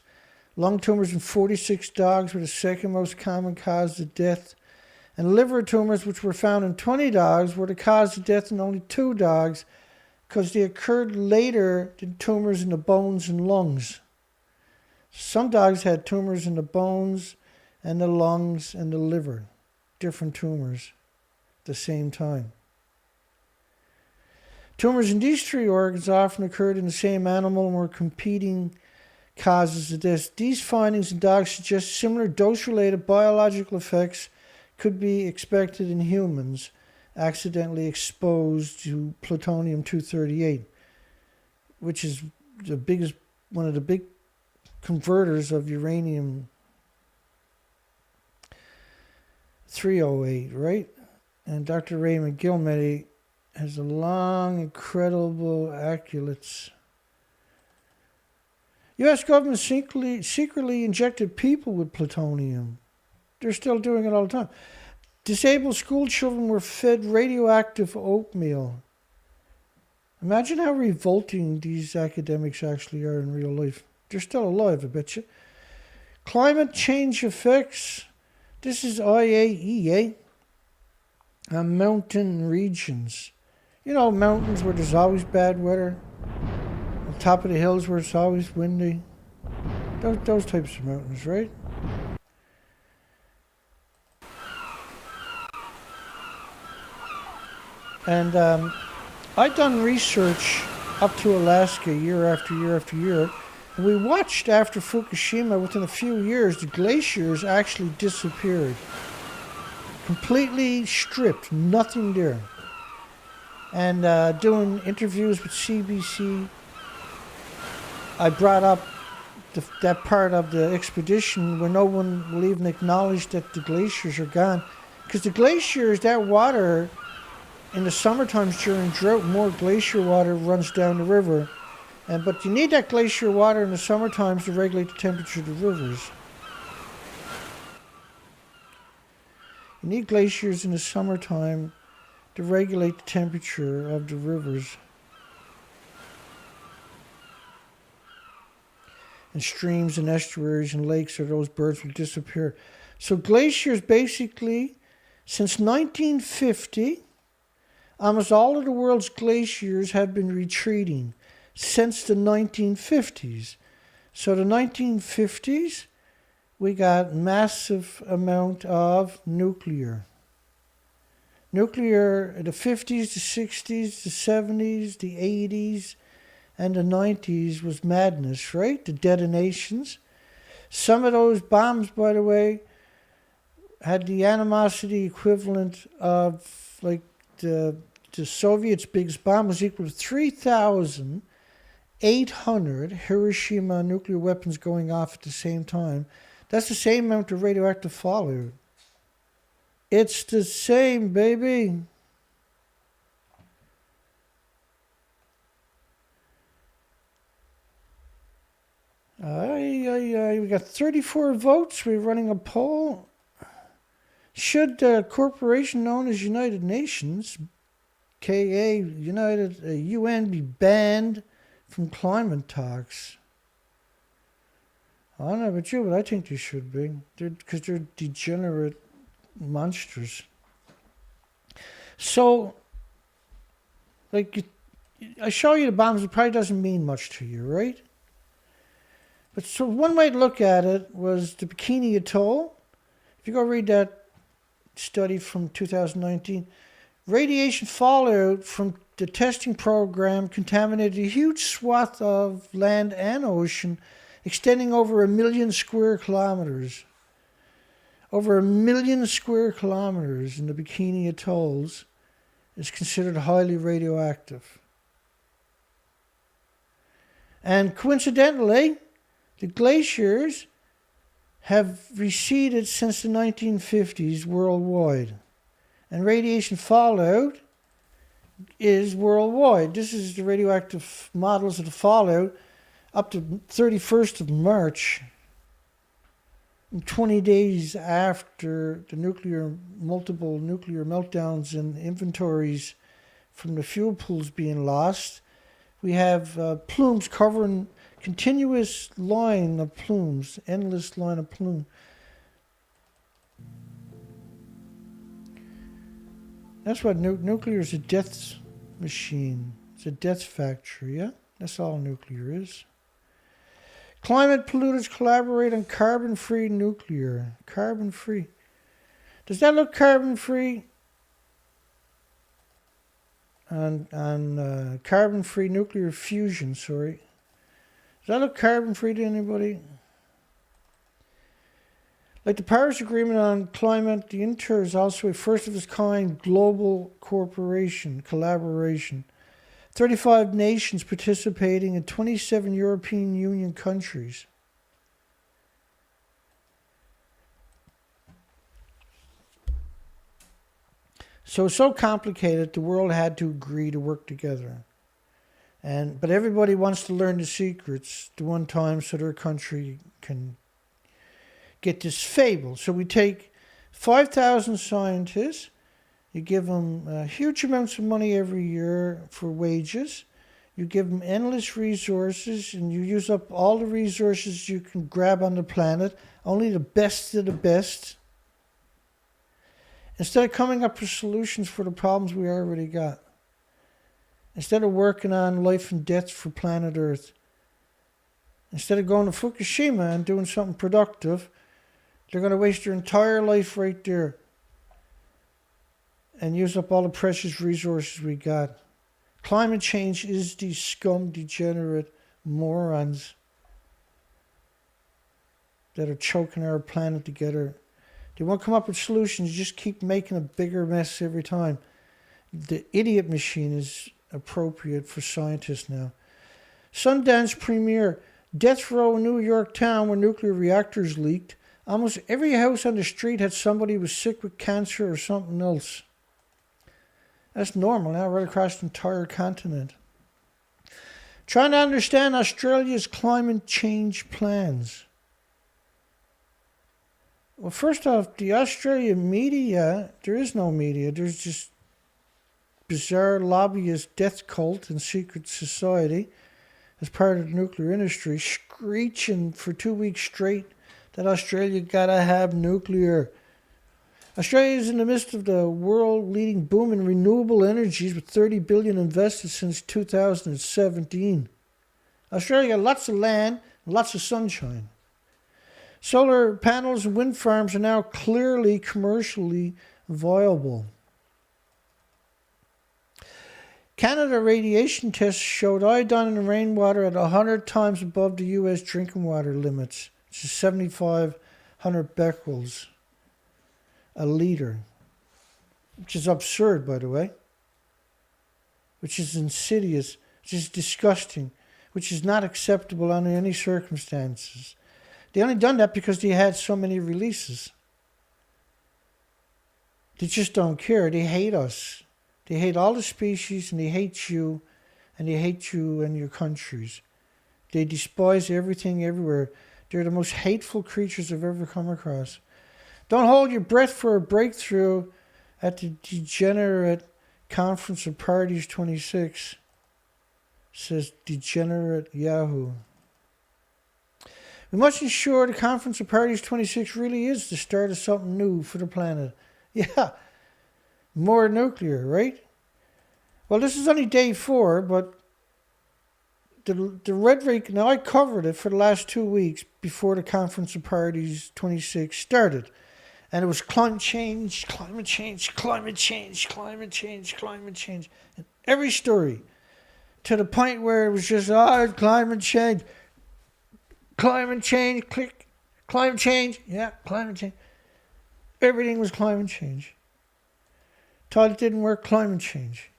Lung tumors in 46 dogs were the second most common cause of death. And liver tumors, which were found in 20 dogs, were the cause of death in only 2 dogs because they occurred later than tumors in the bones and lungs. Some dogs had tumors in the bones and the lungs and the liver, different tumors at the same time. Tumors in these 3 organs often occurred in the same animal and were competing causes of death. These findings in dogs suggest similar dose-related biological effects could be expected in humans accidentally exposed to plutonium-238, which is one of the big converters of uranium-308, right? And Dr. Raymond Gilmedy has a long, incredible accolades. U.S. government secretly injected people with plutonium. They're still doing it all the time. Disabled school children were fed radioactive oatmeal. Imagine how revolting these academics actually are in real life. They're still alive, I bet you. Climate change effects. This is IAEA. Mountain regions. You know, mountains where there's always bad weather. On top of the hills where it's always windy. Those types of mountains, right? And I've done research up to Alaska year after year after year. And we watched after Fukushima, within a few years, the glaciers actually disappeared. Completely stripped, nothing there. And doing interviews with CBC, I brought up that part of the expedition where no one will even acknowledge that the glaciers are gone. Because the glaciers, that water, in the summertime during drought, more glacier water runs down the river. But you need that glacier water in the summertime to regulate the temperature of the rivers. You need glaciers in the summertime to regulate the temperature of the rivers. And streams and estuaries and lakes, or those birds will disappear. So glaciers basically, since 1950, almost all of the world's glaciers have been retreating since the 1950s. So the 1950s, we got massive amount of nuclear. Nuclear in the 50s, the 60s, the 70s, the 80s, and the 90s was madness, right? The detonations. Some of those bombs, by the way, had the animosity equivalent of, like, the Soviets' biggest bomb was equal to 3,800 Hiroshima nuclear weapons going off at the same time. That's the same amount of radioactive fallout. It's the same, baby. We got 34 votes. We're running a poll. Should the corporation known as United Nations, United UN, be banned from climate talks? I don't know about you, but I think they should be. Because they're degenerate monsters. So, like, I show you the bombs, it probably doesn't mean much to you, right? But so one way to look at it was the Bikini Atoll. If you go read that study from 2019, radiation fallout from the testing program contaminated a huge swath of land and ocean, extending over 1 million square kilometers. Over 1 million square kilometers in the Bikini Atolls is considered highly radioactive. And coincidentally, the glaciers have receded since the 1950s worldwide. And radiation fallout is worldwide. This is the radioactive models of the fallout up to 31st of March, 20 days after the multiple nuclear meltdowns and inventories from the fuel pools being lost. We have plumes covering continuous line of plumes, endless line of plume. That's what nuclear is, a death machine. It's a death factory, yeah? That's all nuclear is. Climate polluters collaborate on carbon-free nuclear. Carbon-free. Does that look carbon-free? On carbon-free nuclear fusion, sorry. Does that look carbon-free to anybody? Like the Paris Agreement on Climate, the Inter is also a first-of-its-kind global corporation, collaboration. 35 nations participating in 27 European Union countries. So complicated, the world had to agree to work together. But everybody wants to learn the secrets the one time so their country can get this fable. So we take 5,000 scientists, you give them huge amounts of money every year for wages, you give them endless resources, and you use up all the resources you can grab on the planet, only the best of the best, instead of coming up with solutions for the problems we already got. Instead of working on life and death for planet Earth. Instead of going to Fukushima and doing something productive, they're going to waste their entire life right there and use up all the precious resources we got. Climate change is these scum, degenerate morons that are choking our planet together. They won't come up with solutions, just keep making a bigger mess every time. The idiot machine is appropriate for scientists now. Sundance premiere, death row in New York town where nuclear reactors leaked. Almost every house on the street had somebody who was sick with cancer or something else. That's normal now, right across the entire continent. Trying to understand Australia's climate change plans. Well, first off, the Australian media, there is no media. There's just bizarre lobbyist death cult and secret society as part of the nuclear industry, screeching for 2 weeks straight that Australia gotta have nuclear. Australia is in the midst of the world-leading boom in renewable energies with $30 billion invested since 2017. Australia got lots of land, lots of sunshine. Solar panels and wind farms are now clearly commercially viable. Canada radiation tests showed iodine in the rainwater at 100 times above the U.S. drinking water limits, which is 7,500 becquerels a liter, which is absurd, by the way, which is insidious, which is disgusting, which is not acceptable under any circumstances. They only done that because they had so many releases. They just don't care. They hate us. They hate all the species, and they hate you, and they hate you and your countries. They despise everything everywhere. They're the most hateful creatures I've ever come across. Don't hold your breath for a breakthrough at the Degenerate Conference of Parties 26, says Degenerate Yahoo. We must ensure the Conference of Parties 26 really is the start of something new for the planet. Yeah, more nuclear, right? Well, this is only day 4, but the rhetoric, now I covered it for the last 2 weeks before the Conference of Parties 26 started. And it was climate change, climate change, climate change, climate change, climate change. And every story, to the point where it was just, climate change, click, climate change, yeah, climate change. Everything was climate change. Toilet didn't work, climate change.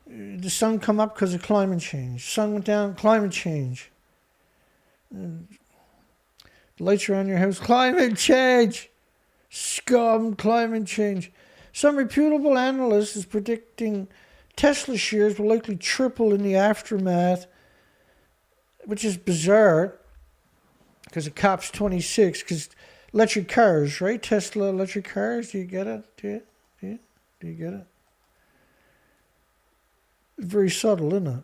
The sun come up because of climate change. Sun went down, climate change. The lights around your house, climate change. Scum, climate change. Some reputable analyst is predicting Tesla shares will likely triple in the aftermath, which is bizarre because of COP26, because electric cars, right? Tesla electric cars, do you get it? Do you get it? Very subtle, isn't it?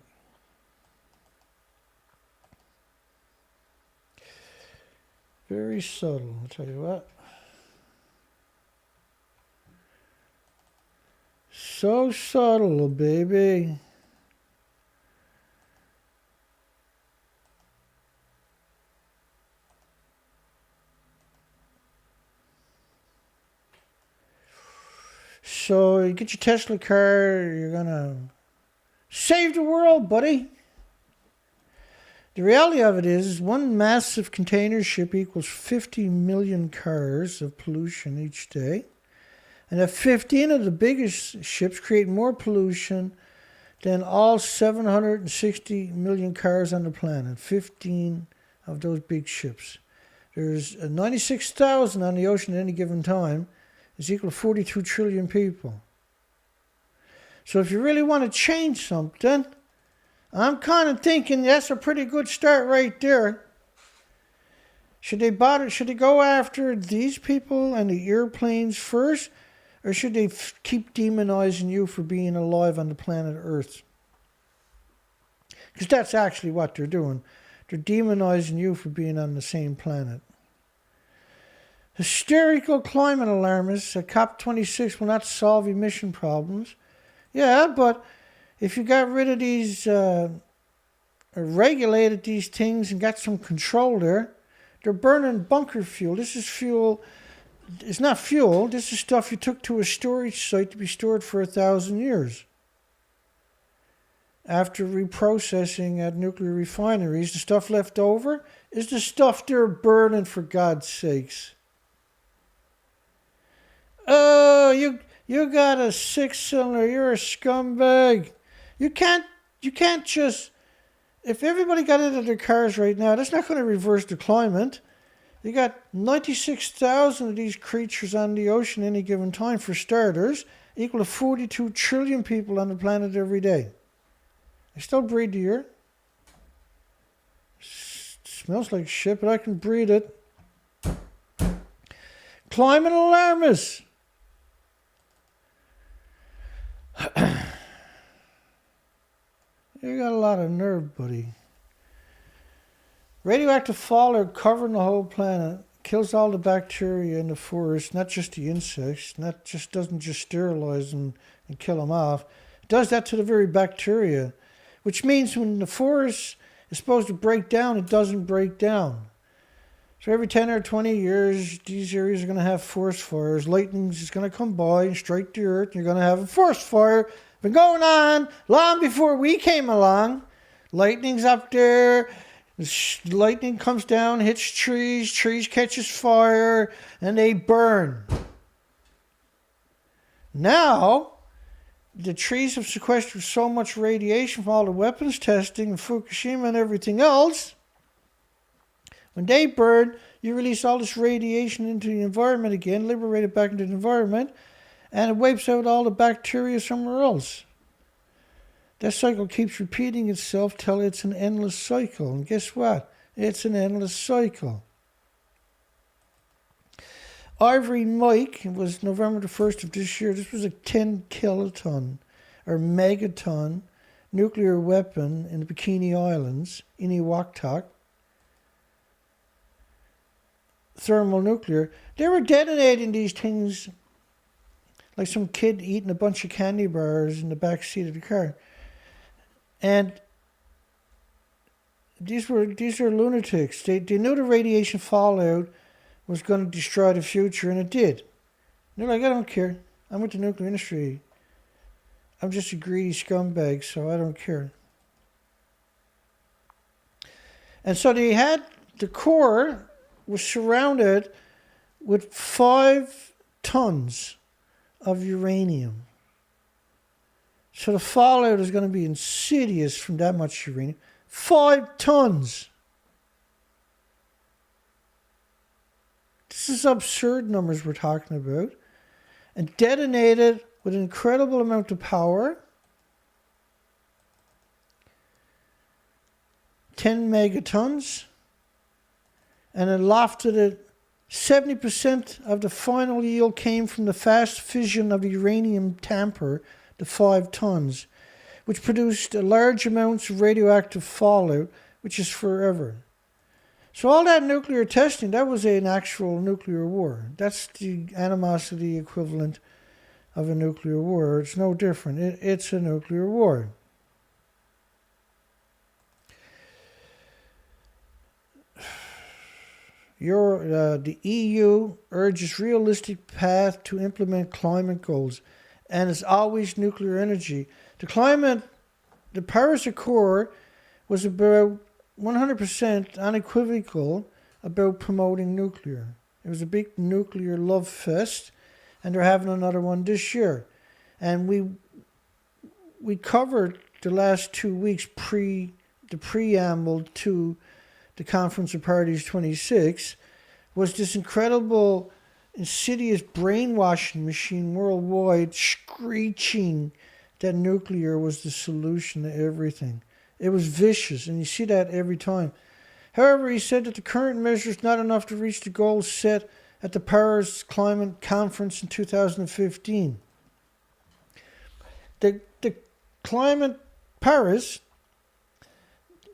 Very subtle, I'll tell you what. So subtle, baby. So you get your Tesla car, you're gonna save the world, buddy. The reality of it is one massive container ship equals 50 million cars of pollution each day. And that 15 of the biggest ships create more pollution than all 760 million cars on the planet. 15 of those big ships. There's 96,000 on the ocean at any given time. It's equal to 42 trillion people. So if you really want to change something, I'm kind of thinking that's a pretty good start right there. Should they go after these people and the airplanes first? Or should they keep demonizing you for being alive on the planet Earth? Because that's actually what they're doing. They're demonizing you for being on the same planet. Hysterical climate alarmists at COP26 will not solve emission problems. Yeah, but if you got rid of these, or regulated these things and got some control there, they're burning bunker fuel. This is fuel. It's not fuel. This is stuff you took to a storage site to be stored for 1,000 years. After reprocessing at nuclear refineries, the stuff left over is the stuff they're burning, for God's sakes. Oh, you got a 6-cylinder. You're a scumbag. You can't just... If everybody got into their cars right now, that's not going to reverse the climate. You got 96,000 of these creatures on the ocean any given time, for starters, equal to 42 trillion people on the planet every day. They still breathe the air. Smells like shit, but I can breathe it. Climate alarmists. You got a lot of nerve, buddy. Radioactive fallout covering the whole planet kills all the bacteria in the forest, not just the insects. Doesn't just sterilize them and kill them off. It does that to the very bacteria, which means when the forest is supposed to break down, it doesn't break down. So every 10 or 20 years, these areas are going to have forest fires. Lightning is going to come by and strike the earth, and you're going to have a forest fire. Been going on long before we came along. Lightning's up there. Lightning comes down, hits trees catches fire, and they burn. Now, the trees have sequestered so much radiation from all the weapons testing in Fukushima and everything else. When they burn, you release all this radiation into the environment again, liberate it back into the environment, and it wipes out all the bacteria somewhere else. That cycle keeps repeating itself till it's an endless cycle. And guess what? It's an endless cycle. Ivory Mike, it was November the 1st of this year. This was a 10 kiloton or megaton nuclear weapon in the Bikini Islands, Iniwaktak. Thermonuclear. They were detonating these things like some kid eating a bunch of candy bars in the back seat of the car. And these are lunatics. They knew the radiation fallout was going to destroy the future, and it did. They're like, I don't care. I'm with the nuclear industry. I'm just a greedy scumbag, so I don't care. And so they had, the core was surrounded with 5 tons of uranium. So the fallout is going to be insidious from that much uranium. 5 tons. This is absurd numbers we're talking about. And detonated with an incredible amount of power. 10 megatons. And it lofted it. 70% of the final yield came from the fast fission of the uranium tamper, the 5 tons, which produced large amounts of radioactive fallout, which is forever. So all that nuclear testing, that was an actual nuclear war. That's the animosity equivalent of a nuclear war. It's no different. It's a nuclear war. The EU urges realistic path to implement climate goals, and it's always nuclear energy. The Paris Accord was about 100% unequivocal about promoting nuclear. It was a big nuclear love fest, and they're having another one this year. And we covered the last 2 weeks the preamble to the Conference of Parties 26 was this incredible, insidious brainwashing machine worldwide screeching that nuclear was the solution to everything. It was vicious, and you see that every time. However, he said that the current measure is not enough to reach the goals set at the Paris Climate Conference in 2015. The Climate Paris,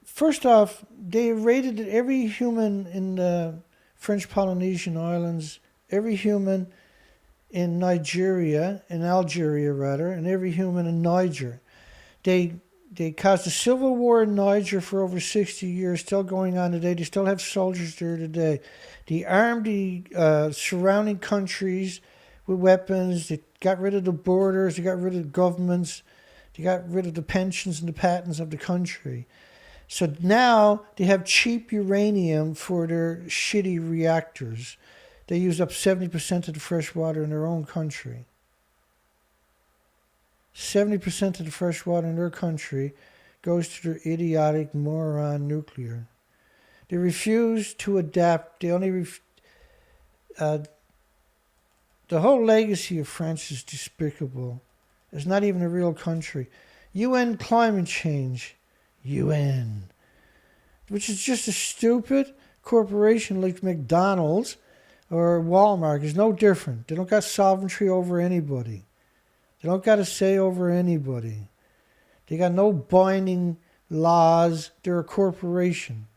first off, they rated every human in the French Polynesian Islands, every human in Algeria, and every human in Niger. They caused a civil war in Niger for over 60 years, still going on today. They still have soldiers there today. They armed the surrounding countries with weapons. They got rid of the borders. They got rid of the governments. They got rid of the pensions and the patents of the country. So now they have cheap uranium for their shitty reactors. They use up 70% of the fresh water in their own country. 70% of the fresh water in their country goes to their idiotic moron nuclear. They refuse to adapt. They only the whole legacy of France is despicable. It's not even a real country. UN climate change. UN. Which is just a stupid corporation like McDonald's or Walmart. It's no different. They don't got sovereignty over anybody. They don't got a say over anybody. They got no binding laws. They're a corporation.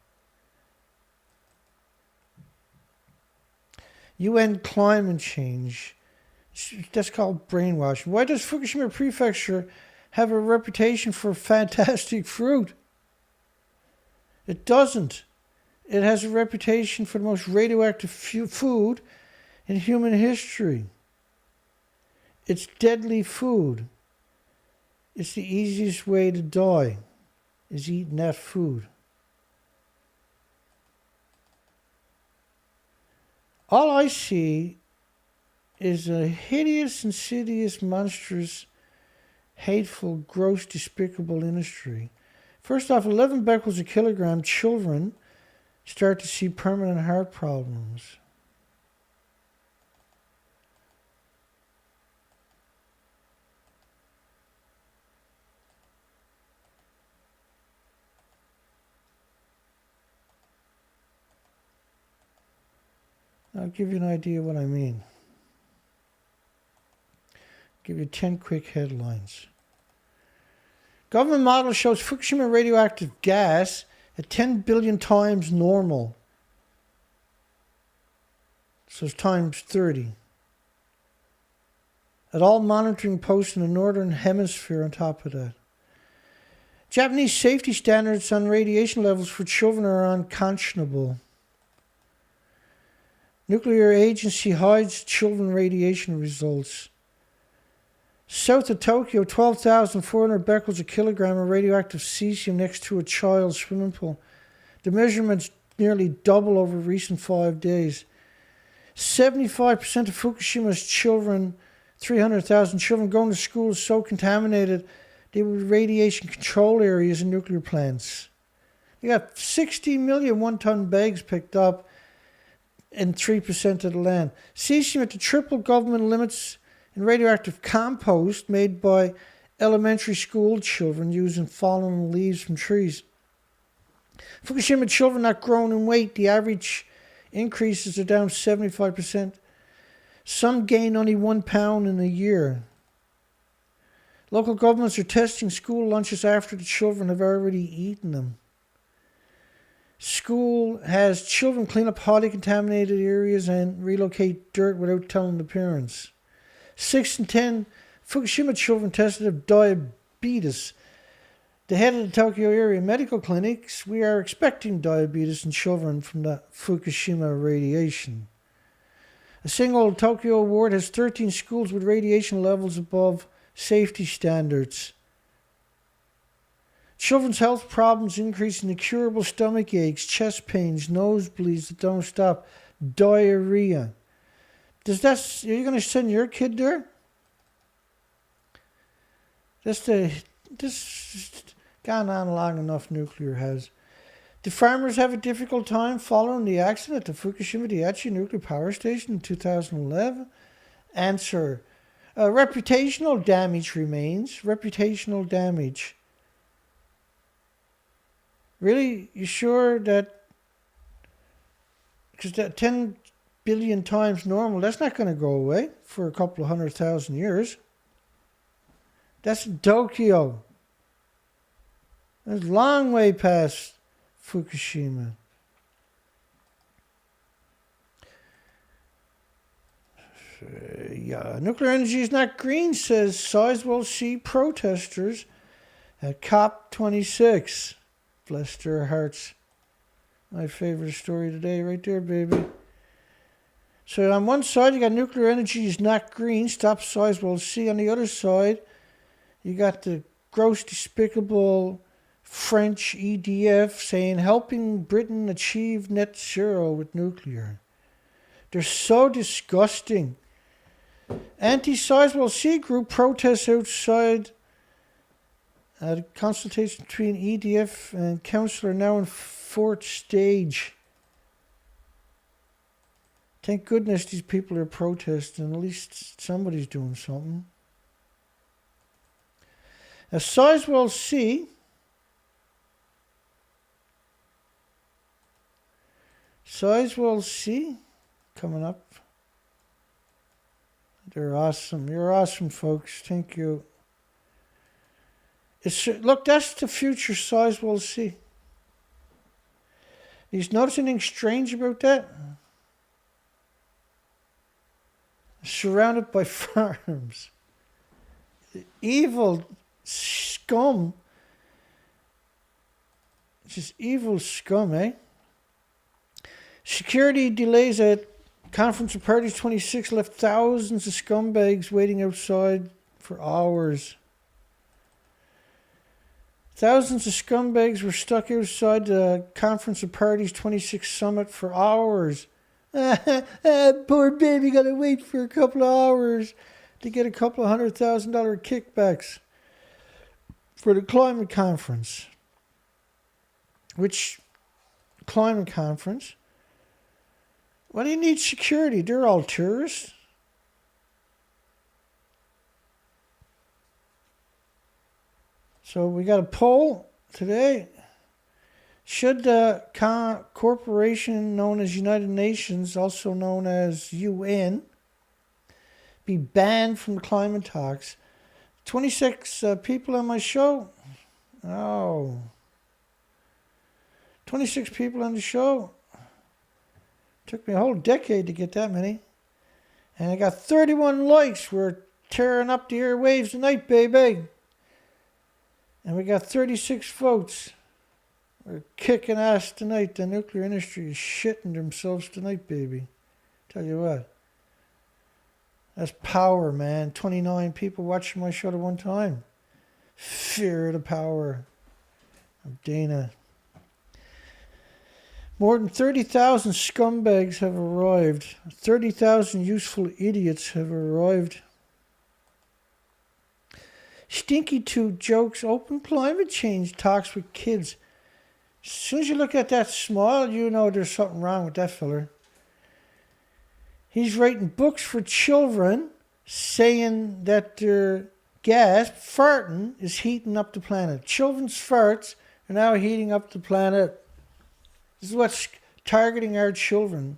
UN climate change. That's called brainwashing. Why does Fukushima Prefecture have a reputation for fantastic fruit? It doesn't. It has a reputation for the most radioactive food in human history. It's deadly food. It's the easiest way to die, is eating that food. All I see is a hideous, insidious, monstrous, hateful, gross, despicable industry. First off, 11 becquerels a kilogram, children start to see permanent heart problems. I'll give you an idea of what I mean. Give you 10 quick headlines. Government model shows Fukushima radioactive gas at 10 billion times normal. So it's times 30. At all monitoring posts in the northern hemisphere on top of that. Japanese safety standards on radiation levels for children are unconscionable. Nuclear agency hides children radiation results. South of Tokyo, 12,400 becquerels a kilogram of radioactive cesium next to a child's swimming pool. The measurements nearly double over recent 5 days. 75% of Fukushima's children, 300,000 children going to school, is so contaminated they were radiation control areas in nuclear plants. You got 60 million one-ton bags picked up in 3% of the land. Cesium at the triple government limits in radioactive compost made by elementary school children using fallen leaves from trees. Fukushima children not grown in weight. The average increases are down 75%. Some gain only 1 pound in a year. Local governments are testing school lunches after the children have already eaten them. School has children clean up highly contaminated areas and relocate dirt without telling the parents. 6 in 10 Fukushima children tested of diabetes. The head of the Tokyo area medical clinics, we are expecting diabetes in children from the Fukushima radiation. A single Tokyo ward has 13 schools with radiation levels above safety standards. Children's health problems increasing incurable stomach aches, chest pains, nosebleeds that don't stop, diarrhea. Are you going to send your kid there? This gone on long enough, nuclear has. Do farmers have a difficult time following the accident at the Fukushima Daiichi nuclear power station in 2011? Answer. Reputational damage remains. Reputational damage. Really? You sure that... Because that 10 billion times normal, that's not going to go away for a couple of 100,000 years. That's in Tokyo. That's a long way past Fukushima. Nuclear energy is not green, says Sizewell C protesters at COP26. Bless their hearts. My favorite story today right there, baby. So on one side, you got nuclear energy is not green, stop Sizewell C. On the other side, you got the gross, despicable French EDF saying helping Britain achieve net zero with nuclear. They're so disgusting. Anti-Sizewell C group protests outside a consultation between EDF and council are now in fourth stage. Thank goodness these people are protesting. At least somebody's doing something. Now, Sizewell C coming up. They're awesome. You're awesome, folks. Thank you. Look, that's the future Sizewell C. You notice anything strange about that? Surrounded by farms. Evil scum. Just evil scum, eh? Security delays at Conference of Parties 26 left thousands of scumbags waiting outside for hours. Thousands of scumbags were stuck outside the Conference of Parties 26 summit for hours. Poor baby got to wait for a couple of hours to get a couple of $100,000 kickbacks for the climate conference. Which climate conference? Why do you need security? They're all tourists. So we got a poll today. Should the corporation known as United Nations, also known as UN, be banned from climate talks? 26 people on my show. Oh. 26 people on the show. Took me a whole decade to get that many. And I got 31 likes. We're tearing up the airwaves tonight, baby. And we got 36 votes. We're kicking ass tonight. The nuclear industry is shitting themselves tonight, baby. Tell you what. That's power, man. 29 people watching my show at one time. Fear of the power of Dana. More than 30,000 scumbags have arrived. 30,000 useful idiots have arrived. Stinky Tooth jokes open climate change talks with kids. As soon as you look at that smile, you know there's something wrong with that fella. He's writing books for children saying that their gas, farting, is heating up the planet. Children's farts are now heating up the planet. This is what's targeting our children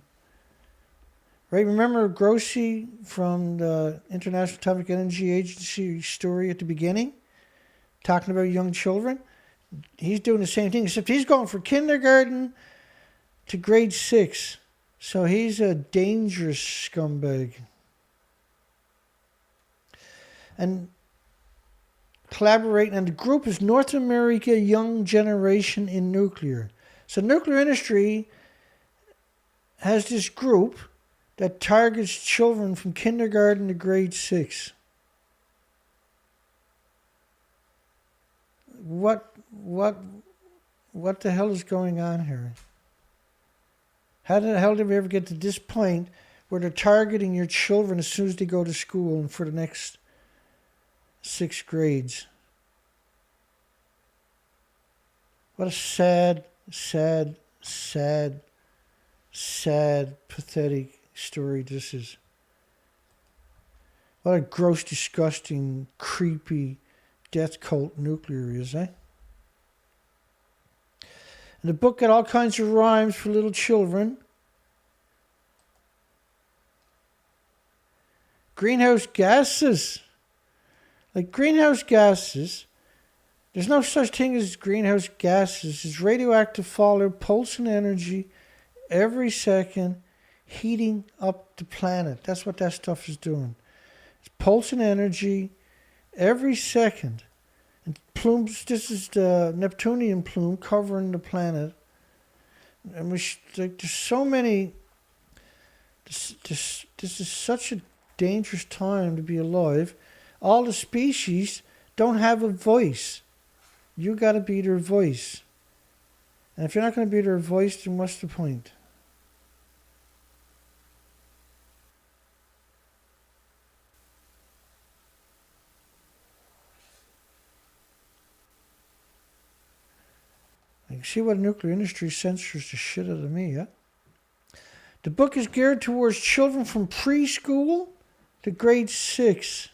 Right? Remember Grossi from the International Atomic Energy Agency story at the beginning? Talking about young children? He's doing the same thing, except he's going from kindergarten to grade 6. So he's a dangerous scumbag. And collaborating, and the group is North America Young Generation in Nuclear. So nuclear industry has this group that targets children from kindergarten to grade 6. What the hell is going on here? How the hell did we ever get to this point where they're targeting your children as soon as they go to school and for the next 6 grades? What a sad, pathetic story this is. What a gross, disgusting, creepy death cult nuclear is, eh? And the book got all kinds of rhymes for little children. Greenhouse gases. Like greenhouse gases, there's no such thing as greenhouse gases. It's radioactive fallout, pulsing energy every second, heating up the planet. That's what that stuff is doing. It's pulsing energy every second. And plumes, this is the Neptunian plume covering the planet. And there's so many, this is such a dangerous time to be alive. All the species don't have a voice. You got to be their voice. And if you're not going to be their voice, then what's the point? You can see what nuclear industry censors the shit out of me, yeah? The book is geared towards children from preschool to grade 6.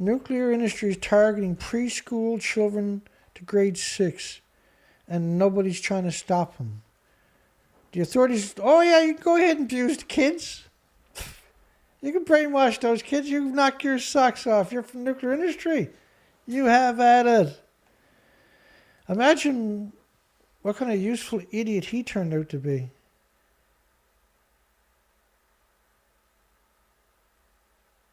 Nuclear industry is targeting preschool children to grade 6, and nobody's trying to stop them. The authorities, oh yeah, you can go ahead and abuse the kids. You can brainwash those kids. You can knock your socks off. You're from nuclear industry. You have at it. Imagine what kind of useful idiot he turned out to be.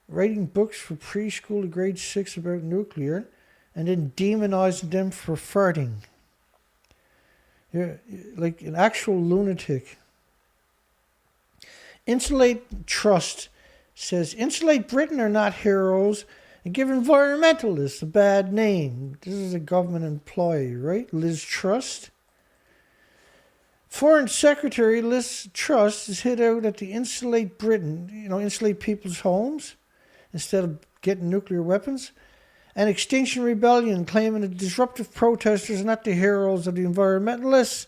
Writing books for preschool to grade 6 about nuclear and then demonizing them for farting. You're like an actual lunatic. Insulate Trust says, Insulate Britain are not heroes and give environmentalists a bad name. This is a government employee, right? Liz Truss. Foreign Secretary Liz Truss is hit out at the Insulate Britain, insulate people's homes instead of getting nuclear weapons. And Extinction Rebellion claiming that disruptive protesters are not the heroes of the environmentalists,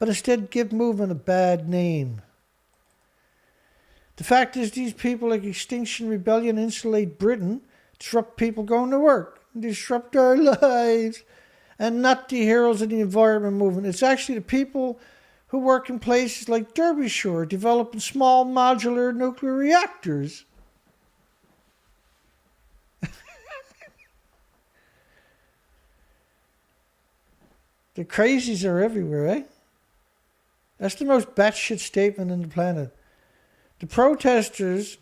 but instead give movement a bad name. The fact is, these people like Extinction Rebellion, Insulate Britain, disrupt people going to work, disrupt our lives, and not the heroes of the environment movement. It's actually the people who work in places like Derbyshire developing small modular nuclear reactors. The crazies are everywhere, eh? That's the most batshit statement on the planet. The protesters,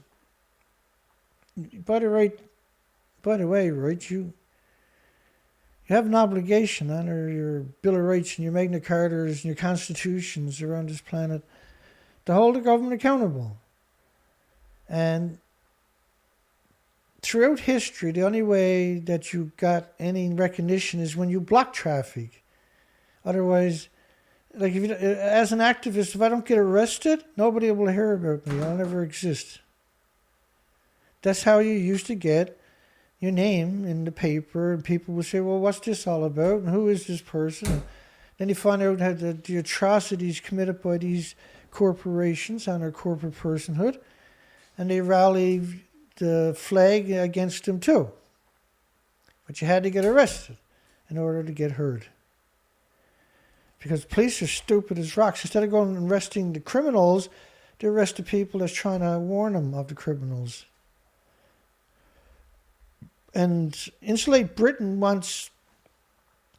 by the way, right, you have an obligation under your Bill of Rights and your Magna Cartas and your constitutions around this planet to hold the government accountable. And throughout history, the only way that you got any recognition is when you block traffic. Otherwise, like as an activist, if I don't get arrested, nobody will hear about me. I'll never exist. That's how you used to get your name in the paper, and people would say, well, what's this all about? And who is this person? And then you find out how the atrocities committed by these corporations on their corporate personhood, and they rally the flag against them too. But you had to get arrested in order to get heard. Because police are stupid as rocks. Instead of going and arresting the criminals, to arrest the people that's trying to warn them of the criminals. And Insulate Britain wants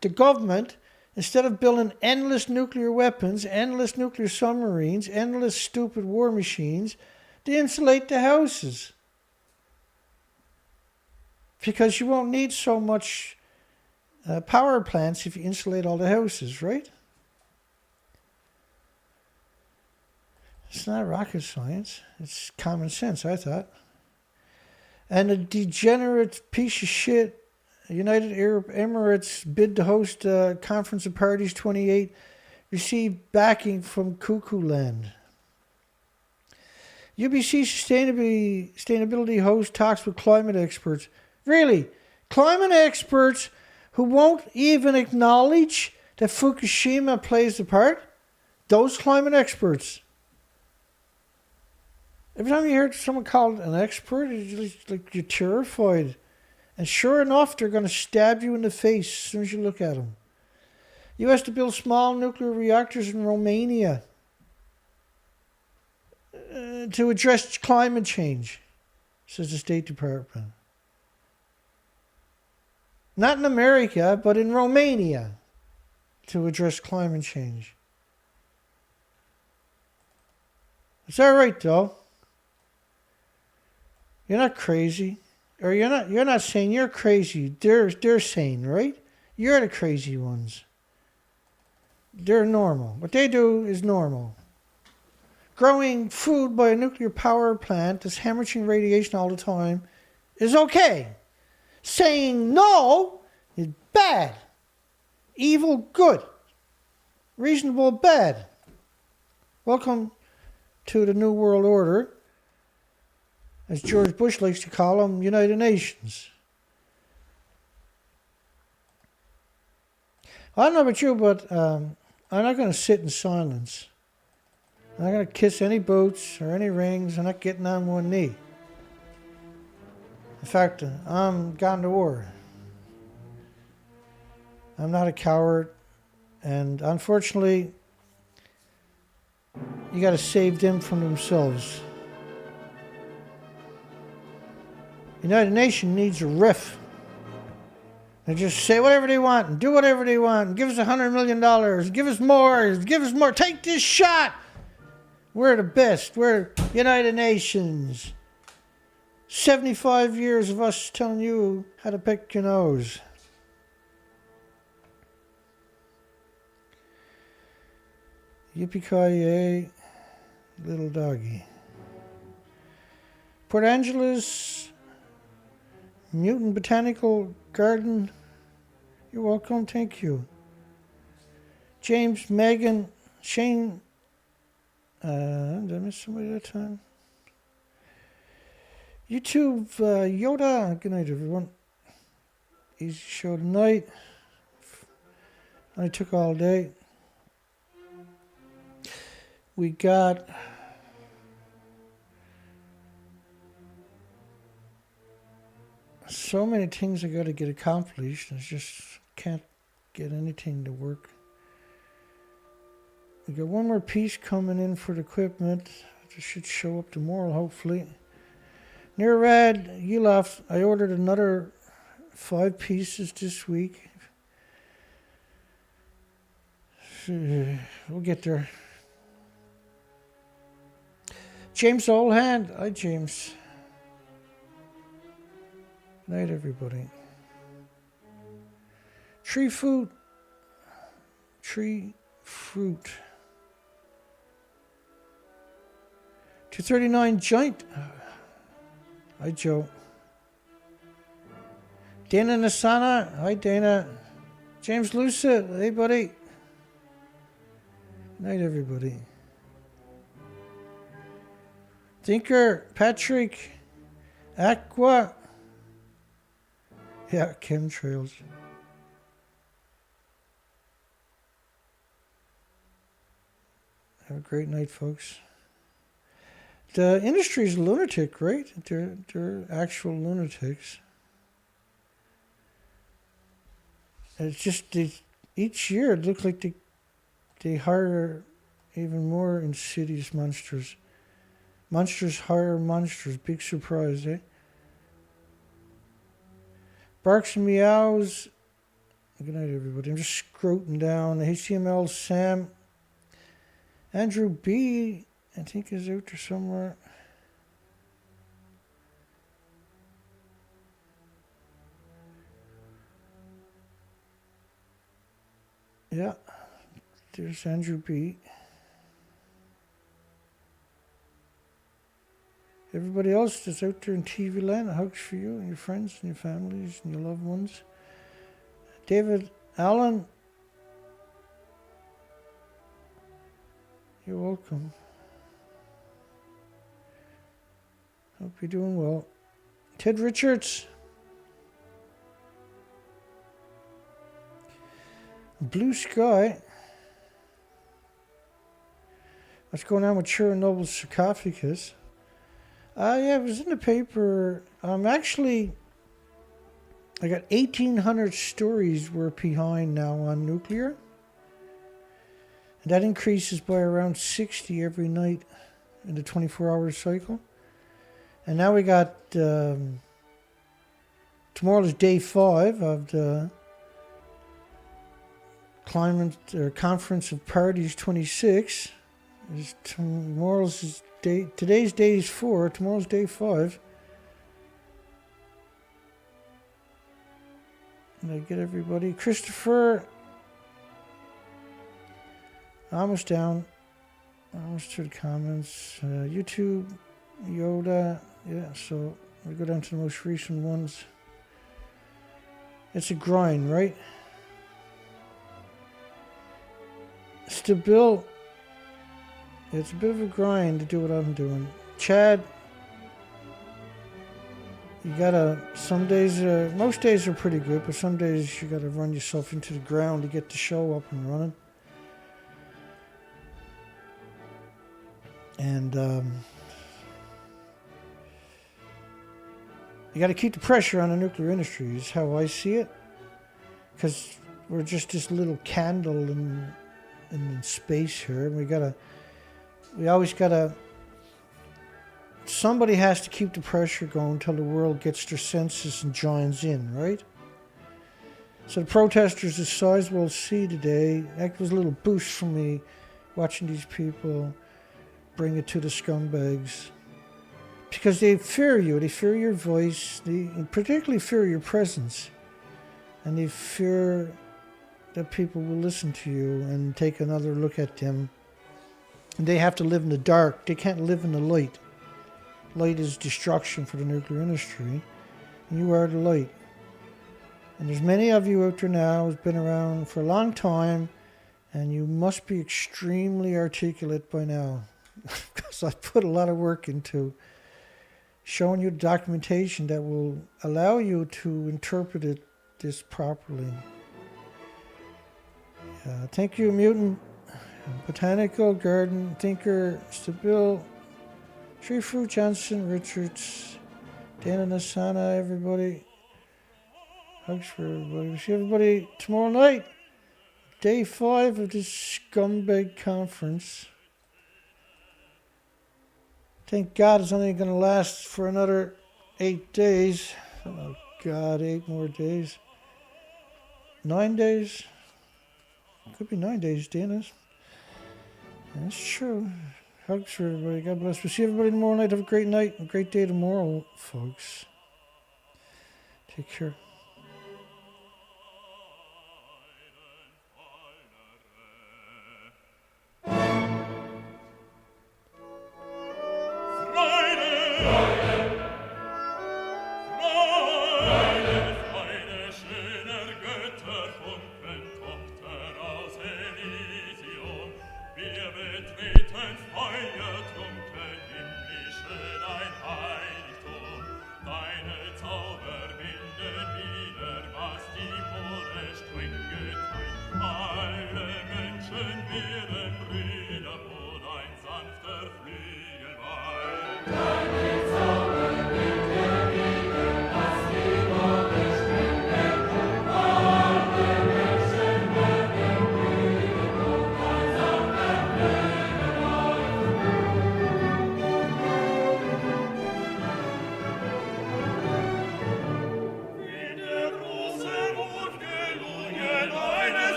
the government, instead of building endless nuclear weapons, endless nuclear submarines, endless stupid war machines, to insulate the houses. Because you won't need so much power plants if you insulate all the houses, right? It's not rocket science. It's common sense, I thought. And a degenerate piece of shit, United Arab Emirates bid to host a Conference of Parties 28, received backing from Cuckoo Land. UBC sustainability host talks with climate experts. Really? Climate experts who won't even acknowledge that Fukushima plays a part? Those climate experts. Every time you hear someone called an expert, it's like you're terrified. And sure enough, they're going to stab you in the face as soon as you look at them. U.S. to build small nuclear reactors in Romania to address climate change, says the State Department. Not in America, but in Romania to address climate change. It's all right, though. You're not crazy. Or you're not saying you're crazy. They're sane, right? You're the crazy ones. They're normal. What they do is normal. Growing food by a nuclear power plant that's hemorrhaging radiation all the time is okay. Saying no is bad. Evil, good. Reasonable, bad. Welcome to the New World Order, as George Bush likes to call them, United Nations. I don't know about you, but I'm not going to sit in silence. I'm not going to kiss any boots or any rings. I'm not getting on one knee. In fact, I'm gone to war. I'm not a coward. And unfortunately, you got to save them from themselves. United Nations needs a riff. They just say whatever they want and do whatever they want. And give us $100 million. Give us more. Give us more. Take this shot. We're the best. We're United Nations. 75 years of us telling you how to pick your nose. Yippee-ki-yay, little doggy. Port Angeles Mutant Botanical Garden. You're welcome. Thank you. James, Megan, Shane. Did I miss somebody that time? YouTube, Yoda. Good night, everyone. Easy show tonight. Only took all day. We got so many things I got to get accomplished. I just can't get anything to work. We got one more piece coming in for the equipment. It should show up tomorrow, hopefully. Near Rad, Yulaf, I ordered another 5 pieces this week. We'll get there. James Oldhand. Hi, James. Good night, everybody. Tree fruit. 239 joint. Hi, Joe. Dana Nasana. Hi, Dana. James Lucid. Hey, buddy. Good night, everybody. Thinker. Patrick. Aqua. Yeah, chemtrails. Have a great night, folks. The industry's lunatic, right? They're actual lunatics. It's just each year it looks like they hire even more insidious monsters. Monsters hire monsters. Big surprise, eh? Barks and meows. Good night, everybody. I'm just scroting down. HTML Sam. Andrew B, I think, is out there somewhere. Yeah, there's Andrew B. Everybody else that's out there in TV land, hugs for you and your friends and your families and your loved ones. David Allen, you're welcome. Hope you're doing well. Ted Richards. Blue Sky. What's going on with Chernobyl's sarcophagus? Yeah, it was in the paper. Actually, I got 1,800 stories we're behind now on nuclear. And that increases by around 60 every night in the 24-hour cycle. And now we got, tomorrow is day 5 of the Climate or Conference of Parties 26. Today's day is 4, tomorrow's day 5. And I get everybody. Christopher. Almost down. Almost to the comments. YouTube. Yoda. Yeah, so we go down to the most recent ones. It's a grind, right? Stabil. It's a bit of a grind to do what I'm doing. Chad. You gotta, some days, most days are pretty good, but some days you gotta run yourself into the ground to get the show up and running. And you gotta keep the pressure on the nuclear industry is how I see it. Because we're just this little candle in space here. And we always gotta, somebody has to keep the pressure going until the world gets their senses and joins in, right? So the protesters is sizable C today. That was a little boost for me, watching these people bring it to the scumbags. Because they fear you, they fear your voice, they particularly fear your presence. And they fear that people will listen to you and take another look at them. And they have to live in the dark, they can't live in the light. Light is destruction for the nuclear industry, and you are the light. And there's many of you out there now who's been around for a long time, and you must be extremely articulate by now, because I put a lot of work into showing you the documentation that will allow you to interpret this properly. Thank you, Mutant, Botanical Garden, Thinker, Stabil, Tree Fruit Johnson, Richards, Dana Nasana, everybody. Hugs for everybody. We'll see everybody tomorrow night. Day 5 of this scumbag conference. Thank God it's only going to last for another 8 days. Oh God, 8 more days. 9 days. Could be 9 days, Dana. That's true. Hugs for everybody. God bless. We'll see everybody tomorrow night. Have a great night. A great day tomorrow, folks. Take care.